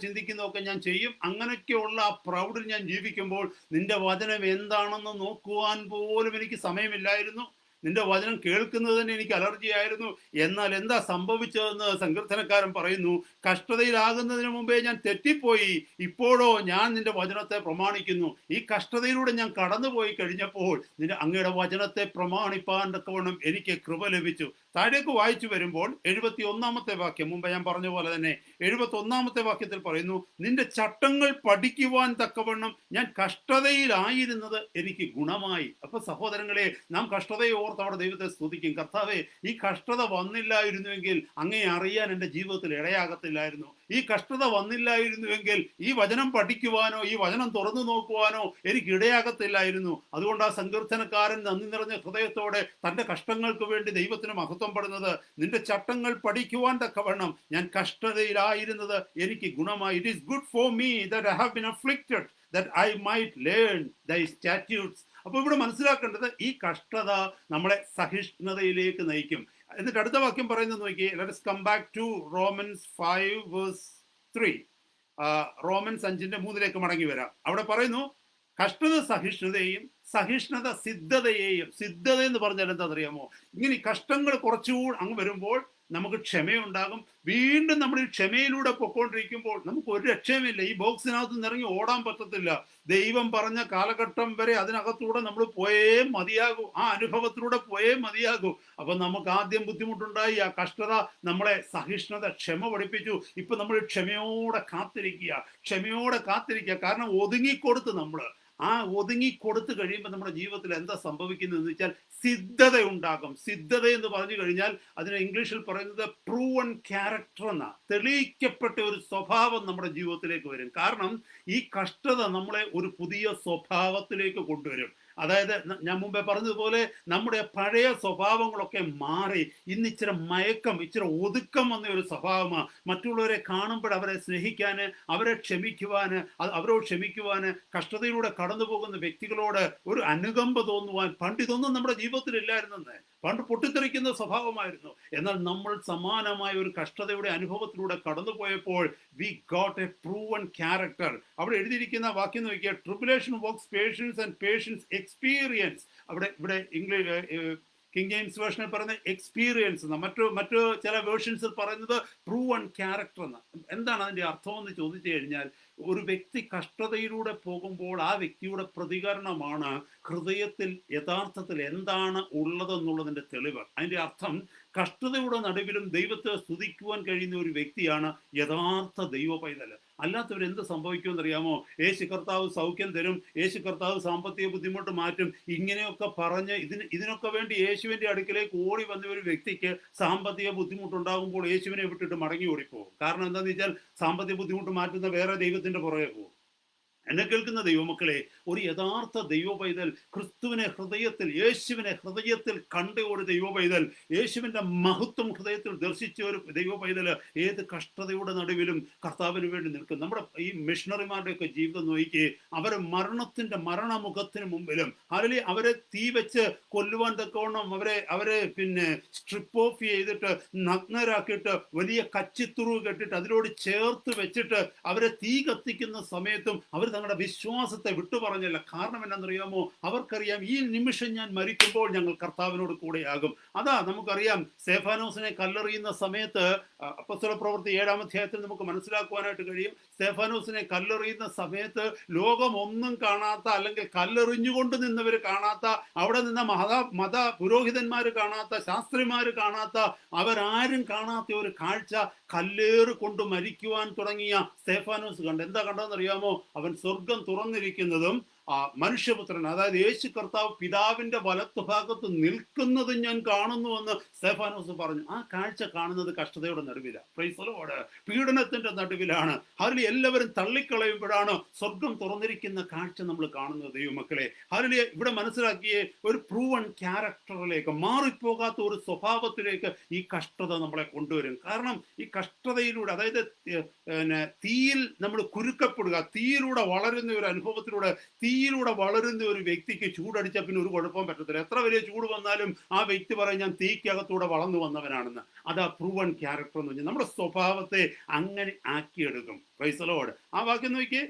ചിന്തിക്കുന്നതൊക്കെ ഞാൻ ചെയ്യും. അങ്ങനെയൊക്കെയുള്ള ആ പ്രൗഡിൽ ഞാൻ ജീവിക്കുമ്പോൾ നിന്റെ വചനം എന്താണെന്ന് നോക്കുവാൻ പോലും എനിക്ക് സമയമില്ലായിരുന്നു. നിന്റെ വചനം കേൾക്കുന്നത് തന്നെ എനിക്ക് അലർജി ആയിരുന്നു. എന്നാൽ എന്താ സംഭവിച്ചതെന്ന് സങ്കീർത്തനക്കാരൻ പറയുന്നു, കഷ്ടതയിലാകുന്നതിന് മുമ്പേ ഞാൻ തെറ്റിപ്പോയി, ഇപ്പോഴോ ഞാൻ നിന്റെ വചനത്തെ പ്രമാണിക്കുന്നു. ഈ കഷ്ടതയിലൂടെ ഞാൻ കടന്നുപോയി കഴിഞ്ഞപ്പോൾ നിന്റെ അങ്ങയുടെ വചനത്തെ പ്രമാണിപ്പാൻ തക്കവണ്ണം എനിക്ക് കൃപ ലഭിച്ചു. താഴേക്ക് വായിച്ചു വരുമ്പോൾ 71-ാമത്തെ വാക്യം, മുമ്പ് ഞാൻ പറഞ്ഞ പോലെ തന്നെ 71-ാമത്തെ വാക്യത്തിൽ പറയുന്നു, നിന്റെ ചട്ടങ്ങൾ പഠിക്കുവാൻ തക്കവണ്ണം ഞാൻ കഷ്ടതയിലായിരുന്നത് എനിക്ക് ഗുണമായി. അപ്പൊ സഹോദരങ്ങളെ, നാം കഷ്ടതയെ ഓർത്ത് അവിടെ ദൈവത്തെ സ്തുതിക്കും. കർത്താവേ, ഈ കഷ്ടത വന്നില്ലായിരുന്നുവെങ്കിൽ അങ്ങേ അറിയാൻ എൻ്റെ ജീവിതത്തിൽ ഇടയാകത്തില്ലായിരുന്നു. ഈ കഷ്ടത വന്നില്ലായിരുന്നുവെങ്കിൽ ഈ വചനം പഠിക്കുവാനോ ഈ വചനം തുറന്നു നോക്കുവാനോ എനിക്ക് ഇടയാകത്തില്ലായിരുന്നു. അതുകൊണ്ട് ആ സങ്കീർത്തനക്കാരൻ നന്ദി നിറഞ്ഞ ഹൃദയത്തോടെ തൻ്റെ കഷ്ടങ്ങൾക്ക് വേണ്ടി ദൈവത്തിന് മഹത്വപ്പെടുന്നത്, നിന്റെ ചട്ടങ്ങൾ പഠിക്കുവാൻ തക്കവണ്ണം ഞാൻ കഷ്ടതയിലായിരുന്നത് എനിക്ക് ഗുണമായി. It is good for me that I have been afflicted that I might learn thy statutes. അപ്പോൾ ഇവിടെ മനസ്സിലാക്കേണ്ടത്, ഈ കഷ്ടത നമ്മളെ സഹിഷ്ണുതയിലേക്ക് നയിക്കും. എന്നിട്ട് അടുത്ത വാക്യം പറയുന്നത് നോക്കി, let us come back to Romans 5 verse 3. Romance 5:3 മടങ്ങി വരാം. അവിടെ പറയുന്നു, കഷ്ടത സഹിഷ്ണുതയെയും സഹിഷ്ണുത സിദ്ധതയെയും. സിദ്ധത എന്ന് പറഞ്ഞാൽ എന്താ അറിയാമോ? ഇങ്ങനെ കഷ്ടങ്ങൾ കുറച്ചുകൂടി അങ്ങ് വരുമ്പോൾ നമുക്ക് ക്ഷമയുണ്ടാകും. വീണ്ടും നമ്മൾ ഈ ക്ഷമയിലൂടെ പൊക്കോണ്ടിരിക്കുമ്പോൾ നമുക്ക് ഒരു രക്ഷയുമില്ല. ഈ ബോക്സിനകത്ത് നിന്ന് ഇറങ്ങി ഓടാൻ പറ്റത്തില്ല. ദൈവം പറഞ്ഞ കാലഘട്ടം വരെ അതിനകത്തൂടെ നമ്മൾ പോയേ മതിയാകൂ. ആ അനുഭവത്തിലൂടെ പോയേ മതിയാകൂ. അപ്പൊ നമുക്ക് ആദ്യം ബുദ്ധിമുട്ടുണ്ടായി. ആ കഷ്ടത നമ്മളെ സഹിഷ്ണുത, ക്ഷമ പഠിപ്പിച്ചു. ഇപ്പൊ നമ്മൾ ക്ഷമയോടെ കാത്തിരിക്കുക. കാരണം ഒതുങ്ങിക്കൊടുത്ത് ആ ഒതുങ്ങിക്കൊടുത്തു കഴിയുമ്പോൾ നമ്മുടെ ജീവിതത്തിൽ എന്താ സംഭവിക്കുന്നത് എന്ന് വെച്ചാൽ സിദ്ധത ഉണ്ടാകും. സിദ്ധത എന്ന് പറഞ്ഞു കഴിഞ്ഞാൽ അതിന് ഇംഗ്ലീഷിൽ പറയുന്നത് പ്രൂവൺ ക്യാരക്ടർ എന്നാ. തെളിയിക്കപ്പെട്ട ഒരു സ്വഭാവം നമ്മുടെ ജീവിതത്തിലേക്ക് വരും. കാരണം ഈ കഷ്ടത നമ്മളെ ഒരു പുതിയ സ്വഭാവത്തിലേക്ക് കൊണ്ടുവരും. അതായത് ഞാൻ മുമ്പേ പറഞ്ഞതുപോലെ നമ്മുടെ പഴയ സ്വഭാവങ്ങളൊക്കെ മാറി ഇന്ന് ഇച്ചിരി മയക്കം, ഇച്ചിരി ഒതുക്കം വന്ന ഒരു സ്വഭാവമാണ്. മറ്റുള്ളവരെ കാണുമ്പോൾ അവരെ സ്നേഹിക്കാന്, അവരോട് ക്ഷമിക്കുവാന്, കഷ്ടതയിലൂടെ കടന്നു പോകുന്ന വ്യക്തികളോട് ഒരു അനുകമ്പ തോന്നുവാൻ പണ്ട് ഇതൊന്നും നമ്മുടെ ജീവിതത്തിൽ ഇല്ലായിരുന്നെന്ന്. പണ്ട് പൊട്ടിത്തെറിക്കുന്ന സ്വഭാവമായിരുന്നു. എന്നാൽ നമ്മൾ സമാനമായ ഒരു കഷ്ടതയുടെ അനുഭവത്തിലൂടെ കടന്നുപോയപ്പോൾ we got a proven character. അവിടെ എഴുതിയിരിക്കുന്ന വാക്യം നോക്കിയ, tribulation works patience and patience experience. ഇവിടെ ഇംഗ്ലീഷ് കിങ് ജെയിംസ് വേർഷനിൽ പറയുന്നത് എക്സ്പീരിയൻസ് എന്ന, മറ്റു ചില വേർഷൻസിൽ പറയുന്നത് പ്രൂവൺ ക്യാരക്ടർ എന്ന. എന്താണ് അതിൻ്റെ അർത്ഥം എന്ന് ചോദിച്ചു കഴിഞ്ഞാൽ, ഒരു വ്യക്തി കഷ്ടതയിലൂടെ പോകുമ്പോൾ ആ വ്യക്തിയുടെ പ്രതികരണമാണ് ഹൃദയത്തിൽ യഥാർത്ഥത്തിൽ എന്താണ് ഉള്ളതെന്നുള്ളതിൻ്റെ തെളിവ്. അതിൻ്റെ അർത്ഥം, കഷ്ടതയുടെ നടുവിലും ദൈവത്തെ സ്തുതിക്കുവാൻ കഴിയുന്ന ഒരു വ്യക്തിയാണ് യഥാർത്ഥ ദൈവ പൈതൽ. അല്ലാത്തവർ എന്ത് സംഭവിക്കുമെന്നറിയാമോ? യേശു കർത്താവ് സൗഖ്യം തരും, യേശു കർത്താവ് സാമ്പത്തിക ബുദ്ധിമുട്ട് മാറ്റും, ഇങ്ങനെയൊക്കെ പറഞ്ഞ് ഇതിനൊക്കെ വേണ്ടി യേശുവിൻ്റെ അടുക്കിലേക്ക് ഓടി വന്ന ഒരു വ്യക്തിക്ക് സാമ്പത്തിക ബുദ്ധിമുട്ടുണ്ടാകുമ്പോൾ യേശുവിനെ വിട്ടിട്ട് മടങ്ങി ഓടിപ്പോകും. കാരണം എന്താണെന്ന് വെച്ചാൽ, സാമ്പത്തിക ബുദ്ധിമുട്ട് മാറ്റുന്ന വേറെ ദൈവത്തിൻ്റെ പുറകെ പോകും. എന്നെ കേൾക്കുന്ന ദൈവമക്കളെ, ഒരു യഥാർത്ഥ ദൈവ പൈതൽ, ക്രിസ്തുവിനെ ഹൃദയത്തിൽ, യേശുവിനെ ഹൃദയത്തിൽ കണ്ട ഒരു ദൈവ പൈതൽ, യേശുവിൻ്റെ മഹത്വം ഹൃദയത്തിൽ ദർശിച്ച ഒരു ദൈവ പൈതൽ ഏത് കഷ്ടതയുടെ നടുവിലും കർത്താവിന് വേണ്ടി നിൽക്കും. നമ്മുടെ ഈ മിഷണറിമാരുടെയൊക്കെ ജീവിതം നോക്കി, അവരെ മരണമുഖത്തിന് മുമ്പിലും അല്ലെങ്കിൽ അവരെ തീ വെച്ച് കൊല്ലുവാൻ തക്കവണ്ണം അവരെ സ്ട്രിപ്പ് ഓഫ് ചെയ്തിട്ട് നഗ്നരാക്കിയിട്ട് വലിയ കച്ചിത്തുറു കെട്ടിട്ട് അതിലോട് ചേർത്ത് വെച്ചിട്ട് അവരെ തീ കത്തിക്കുന്ന സമയത്തും അവർ തങ്ങളുടെ വിശ്വാസത്തെ വിട്ടുപറഞ്ഞില്ല. കാരണം എന്നാണെന്നറിയാമോ? അവർക്കറിയാം, ഈ നിമിഷം ഞാൻ മരിക്കുമ്പോൾ ഞങ്ങൾ കർത്താവിനോട് കൂടെയാകും. അതാ നമുക്കറിയാം, സ്തെഫാനോസിനെ കല്ലെറിയുന്ന സമയത്ത് അപ്പോസ്തലപ്രവൃത്തി 7-ാം അധ്യായത്തിൽ നമുക്ക് മനസ്സിലാക്കുവാനായിട്ട് കഴിയും. സ്തെഫാനോസിനെ കല്ലെറിയുന്ന സമയത്ത് ലോകം ഒന്നും കാണാത്ത, അല്ലെങ്കിൽ കല്ലെറിഞ്ഞുകൊണ്ട് നിന്നവർ കാണാത്ത, അവിടെ നിന്ന മത പുരോഹിതന്മാർ കാണാത്ത, ശാസ്ത്രിമാർ കാണാത്ത, അവരാരും കാണാത്ത ഒരു കാഴ്ച കല്ലേറ് കൊണ്ട് മരിക്കുവാൻ തുടങ്ങിയ സ്തെഫാനോസ് കണ്ടു. എന്താ കണ്ടതെന്നറിയാമോ? അവൻ സ്വർഗം തുറന്നിരിക്കുന്നതും മനുഷ്യപുത്രൻ, അതായത് യേശു കർത്താവ് പിതാവിന്റെ വലത്തുഭാഗത്ത് നിൽക്കുന്നതും ഞാൻ കാണുന്നുവെന്ന് സ്തെഫാനോസ് പറഞ്ഞു. ആ കാഴ്ച കാണുന്നത് കഷ്ടതയുടെ നടുവിലാണ്, പ്രൈസ് ദി ലോർഡ്, പീഡനത്തിന്റെ നടുവിലാണ്. അതിൽ എല്ലാവരും തള്ളിക്കളയുമ്പോഴാണ് സ്വർഗം തുറന്നിരിക്കുന്ന കാഴ്ച നമ്മൾ കാണുന്നത്. ദൈവമക്കളെ, അതിൽ ഇവിടെ മനസ്സിലാക്കിയ ഒരു പ്രൂവൺ ക്യാരക്ടറിലേക്ക്, മാറിപ്പോകാത്ത ഒരു സ്വഭാവത്തിലേക്ക് ഈ കഷ്ടത നമ്മളെ കൊണ്ടുവരും. കാരണം ഈ കഷ്ടതയിലൂടെ, അതായത് തീയിൽ നമ്മൾ കുരുക്കപ്പെടുക, തീയിലൂടെ വളരുന്ന ഒരു അനുഭവത്തിലൂടെ, തീ തീയിലൂടെ വളരുന്ന ഒരു വ്യക്തിക്ക് ചൂടടിച്ചാൽ പിന്നെ ഒരു കുഴപ്പവും പറ്റത്തില്ല. എത്ര വലിയ ചൂട് വന്നാലും ആ വ്യക്തി പറയും ഞാൻ തീക്കകത്തൂടെ വളർന്നു വന്നവനാണെന്ന്. അതാ പ്രൂവൺ ക്യാരക്ടർ എന്ന് പറഞ്ഞാൽ നമ്മുടെ സ്വഭാവത്തെ അങ്ങനെ ആക്കിയെടുക്കും. Price the Lord. ആ വാക്യം നോക്കിയേ,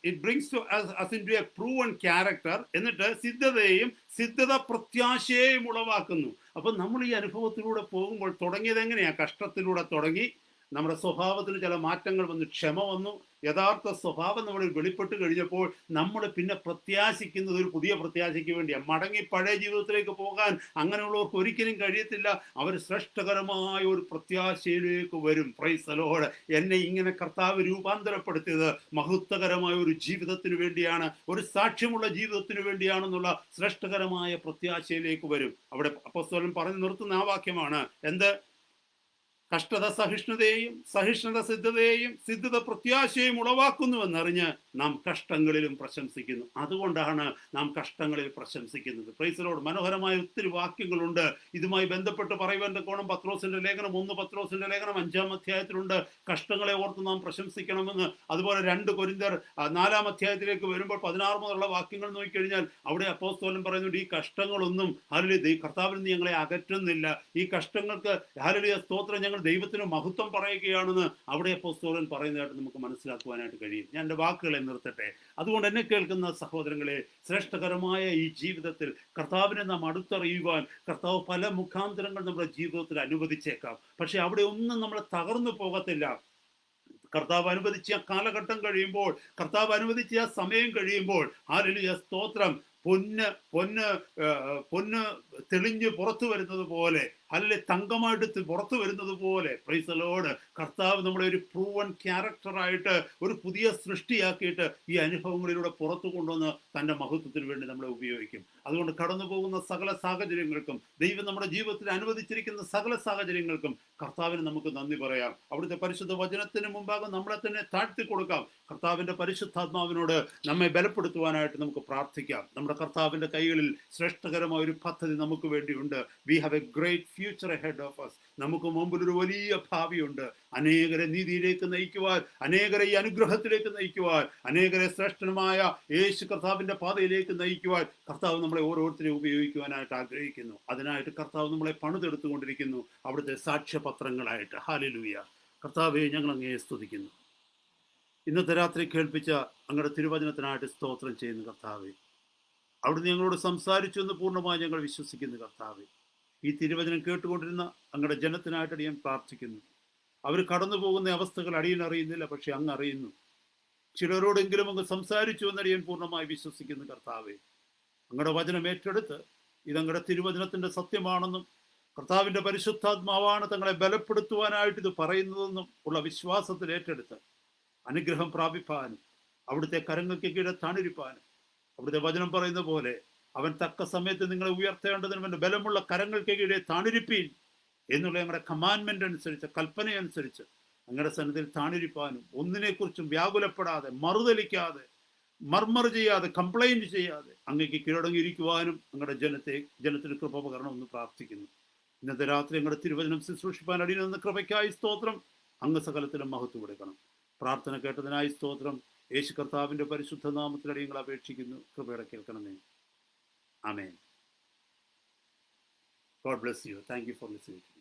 it brings to us into a proven character. എന്നിട്ട് സിദ്ധത പ്രത്യാശയെയും ഉളവാക്കുന്നു. അപ്പൊ നമ്മൾ ഈ അനുഭവത്തിലൂടെ പോകുമ്പോൾ തുടങ്ങിയത് എങ്ങനെയാ? കഷ്ടത്തിലൂടെ തുടങ്ങി, നമ്മുടെ സ്വഭാവത്തിന് ചില മാറ്റങ്ങൾ വന്നു, ക്ഷമ വന്നു, യഥാർത്ഥ സ്വഭാവം നമ്മൾ വെളിപ്പെട്ട് കഴിഞ്ഞപ്പോൾ നമ്മൾ പിന്നെ പ്രത്യാശിക്കുന്നത് ഒരു പുതിയ പ്രത്യാശയ്ക്ക് വേണ്ടിയാണ്. മടങ്ങി പഴയ ജീവിതത്തിലേക്ക് പോകാൻ അങ്ങനെയുള്ളവർക്ക് ഒരിക്കലും കഴിയത്തില്ല. അവർ ശ്രേഷ്ഠകരമായ ഒരു പ്രത്യാശയിലേക്ക് വരും. Price the Lord. എന്നെ ഇങ്ങനെ കർത്താവ് രൂപാന്തരപ്പെടുത്തിയത് മഹത്വകരമായ ഒരു ജീവിതത്തിന് വേണ്ടിയാണ്, ഒരു സാക്ഷ്യമുള്ള ജീവിതത്തിന് വേണ്ടിയാണെന്നുള്ള ശ്രേഷ്ഠകരമായ പ്രത്യാശയിലേക്ക് വരും. അവിടെ അപ്പോസ്തലൻ പറഞ്ഞു നിർത്തുന്ന ആ വാക്യമാണ് എന്ത്? കഷ്ടത സഹിഷ്ണുതയെയും, സഹിഷ്ണുത സിദ്ധതയെയും, സിദ്ധത പ്രത്യാശയും ഉളവാക്കുന്നുവെന്നറിഞ്ഞ് നാം കഷ്ടങ്ങളിലും പ്രശംസിക്കുന്നു. അതുകൊണ്ടാണ് നാം കഷ്ടങ്ങളിൽ പ്രശംസിക്കുന്നത്. Praise the Lord. മനോഹരമായ ഒത്തിരി വാക്യങ്ങളുണ്ട് ഇതുമായി ബന്ധപ്പെട്ട് പറയുവാൻ കോണം. പത്രോസിന്റെ ലേഖനം 1 പത്രോസിന്റെ ലേഖനം 5-ാം അധ്യായത്തിലുണ്ട് കഷ്ടങ്ങളെ ഓർത്ത് നാം പ്രശംസിക്കണമെന്ന്. അതുപോലെ 2 കൊരിന്ത്യർ 4-ാം അധ്യായത്തിലേക്ക് വരുമ്പോൾ 16 മുതലുള്ള വാക്യങ്ങൾ നോക്കിക്കഴിഞ്ഞാൽ അവിടെ അപ്പോസ്തലൻ പറയുന്നുണ്ട് ഈ കഷ്ടങ്ങളൊന്നും ഹല്ലേലൂയ കർത്താവിൽ നിന്ന് ഞങ്ങളെ അകറ്റുന്നില്ല. ഈ കഷ്ടങ്ങൾക്ക് ഹല്ലേലൂയ സ്തോത്രം ഞങ്ങൾ ദൈവത്തിന് മഹത്വം പറയുകയാണെന്ന് അവിടെ അപ്പോസ്തലൻ പറയുന്നതായിട്ട് നമുക്ക് മനസ്സിലാക്കുവാനായിട്ട് കഴിയും. ഞാൻ എൻ്റെ വാക്കുകളെ നിർത്തട്ടെ. അതുകൊണ്ട് എന്നെ കേൾക്കുന്ന സഹോദരങ്ങളെ, ശ്രേഷ്ഠകരമായ ഈ ജീവിതത്തിൽ കർത്താവിനെ നാം അടുത്തറിയുവാൻ കർത്താവ് പല മുഖാന്തരങ്ങൾ നമ്മുടെ ജീവിതത്തിൽ അനുവദിച്ചേക്കാം. പക്ഷെ അവിടെ ഒന്നും നമ്മൾ തകർന്നു പോകത്തില്ല. കർത്താവ് അനുവദിച്ച കാലഘട്ടം കഴിയുമ്പോൾ, കർത്താവ് അനുവദിച്ച സമയം കഴിയുമ്പോൾ, ഹല്ലേലൂയ സ്തോത്രം, പൊന്ന് തെളിഞ്ഞ് പുറത്തു വരുന്നത് പോലെ, അല്ലെ തങ്കമായിട്ട് പുറത്തു വരുന്നത് പോലെ, പ്രൈസ് ദി ലോർഡ്, കർത്താവ് നമ്മളെ ഒരു പ്രൂവൺ ക്യാരക്ടറായിട്ട് ഒരു പുതിയ സൃഷ്ടിയാക്കിയിട്ട് ഈ അനുഭവങ്ങളിലൂടെ പുറത്തു കൊണ്ടുവന്ന് തൻ്റെ മഹത്വത്തിന് വേണ്ടി നമ്മളെ ഉപയോഗിക്കും. അതുകൊണ്ട് കടന്നു പോകുന്ന സകല സാഹചര്യങ്ങൾക്കും, ദൈവം നമ്മുടെ ജീവിതത്തിൽ അനുവദിച്ചിരിക്കുന്ന സകല സാഹചര്യങ്ങൾക്കും കർത്താവിന് നമുക്ക് നന്ദി പറയാം. അവിടുത്തെ പരിശുദ്ധ വചനത്തിന് മുമ്പാകെ നമ്മളെ തന്നെ താഴ്ത്തി കൊടുക്കാം. കർത്താവിൻ്റെ പരിശുദ്ധാത്മാവിനോട് നമ്മെ ബലപ്പെടുത്തുവാനായിട്ട് നമുക്ക് പ്രാർത്ഥിക്കാം. നമ്മുടെ കർത്താവിൻ്റെ കൈകളിൽ ശ്രേഷ്ഠകരമായ ഒരു പദ്ധതി നമുക്ക് വേണ്ടിയുണ്ട്. We have a great future ahead of us. നമുക്ക് മുമ്പിൽ ഒരു വലിയ ഭാവിയുണ്ട്. അനേകരെ നീതിയിലേക്ക് നയിക്കുവാൻ, അനേകരെ ഈ അനുഗ്രഹത്തിലേക്ക് നയിക്കുവാൻ, അനേകരെ ശ്രേഷ്ഠമായ യേശു കർത്താവിൻ്റെ പാതയിലേക്ക് നയിക്കുവാൻ കർത്താവ് നമ്മളെ ഓരോരുത്തരെയും ഉപയോഗിക്കുവാനായിട്ട് ആഗ്രഹിക്കുന്നു. അതിനായിട്ട് കർത്താവ് നമ്മളെ പണിതെടുത്തുകൊണ്ടിരിക്കുന്നു, അവിടുത്തെ സാക്ഷ്യപത്രങ്ങളായിട്ട്. ഹല്ലേലൂയ. കർത്താവെ, ഞങ്ങൾ അങ്ങയെ സ്തുതിക്കുന്നു. ഇന്നത്തെ രാത്രി കേൾപ്പിച്ച അങ്ങയുടെ തിരുവചനത്തിനായിട്ട് സ്തോത്രം ചെയ്യുന്നു കർത്താവെ. അവിടുന്ന് ഞങ്ങളോട് സംസാരിച്ചു എന്ന് പൂർണ്ണമായി ഞങ്ങൾ വിശ്വസിക്കുന്നു കർത്താവെ. ഈ തിരുവചനം കേട്ടുകൊണ്ടിരുന്ന അങ്ങയുടെ ജനത്തിനായിട്ട് അടിയൻ പ്രാർത്ഥിക്കുന്നു. അവർ കടന്നു പോകുന്ന അവസ്ഥകൾ അടിയൻ അറിയുന്നില്ല, പക്ഷെ അങ്ങ് അറിയുന്നു. ചിലരോടെങ്കിലും അങ്ങ് സംസാരിച്ചു എന്നടിയൻ പൂർണ്ണമായി വിശ്വസിക്കുന്നു കർത്താവെ. അങ്ങയുടെ വചനം ഏറ്റെടുത്ത് ഇതങ്ങയുടെ തിരുവചനത്തിന്റെ സത്യമാണെന്നും കർത്താവിൻ്റെ പരിശുദ്ധാത്മാവാണ് തങ്ങളെ ബലപ്പെടുത്തുവാനായിട്ട് ഇത് പറയുന്നതെന്നും ഉള്ള വിശ്വാസത്തിൽ ഏറ്റെടുത്ത് അനുഗ്രഹം പ്രാപിപ്പാനും അവിടുത്തെ കരങ്ങൾക്ക് കീഴെ താണിരിപ്പാനും, അവിടുത്തെ വചനം പറയുന്ന പോലെ അവൻ തക്ക സമയത്ത് നിങ്ങളെ ഉയർത്തേണ്ടതിന് അവൻ്റെ ബലമുള്ള കരങ്ങൾക്ക് കീഴെ താണിരിപ്പീൻ എന്നുള്ള ഞങ്ങളുടെ കമാൻമെന്റ് അനുസരിച്ച്, കൽപ്പനയനുസരിച്ച് അങ്ങയുടെ സന്നിധിയിൽ താണിരിപ്പാനും, ഒന്നിനെക്കുറിച്ചും വ്യാകുലപ്പെടാതെ, മറുതലിക്കാതെ, മർമർ ചെയ്യാതെ, കംപ്ലൈന്റ് ചെയ്യാതെ അങ്ങേക്ക് കീഴടങ്ങിയിരിക്കുവാനും അങ്ങയുടെ ജനത്തിന് കൃപ പകരണമെന്ന് പ്രാർത്ഥിക്കുന്നു. ഇന്നത്തെ രാത്രി അങ്ങയുടെ തിരുവചനം ശുശ്രൂഷിപ്പാൻ അടിയുന്ന കൃപയ്ക്കായി സ്തോത്രം. അങ്ങ് സകലത്തിലും മഹത്വം കൊടുക്കണം. പ്രാർത്ഥന കേട്ടതിനായി സ്തോത്രം. യേശു കർത്താവിൻ്റെ പരിശുദ്ധ നാമത്തിൽ അടിയങ്ങൾ അപേക്ഷിക്കുന്നു. കൃപയുടെ കേൾക്കണമേ. ആമേൻ. God bless you. Thank you for listening to me.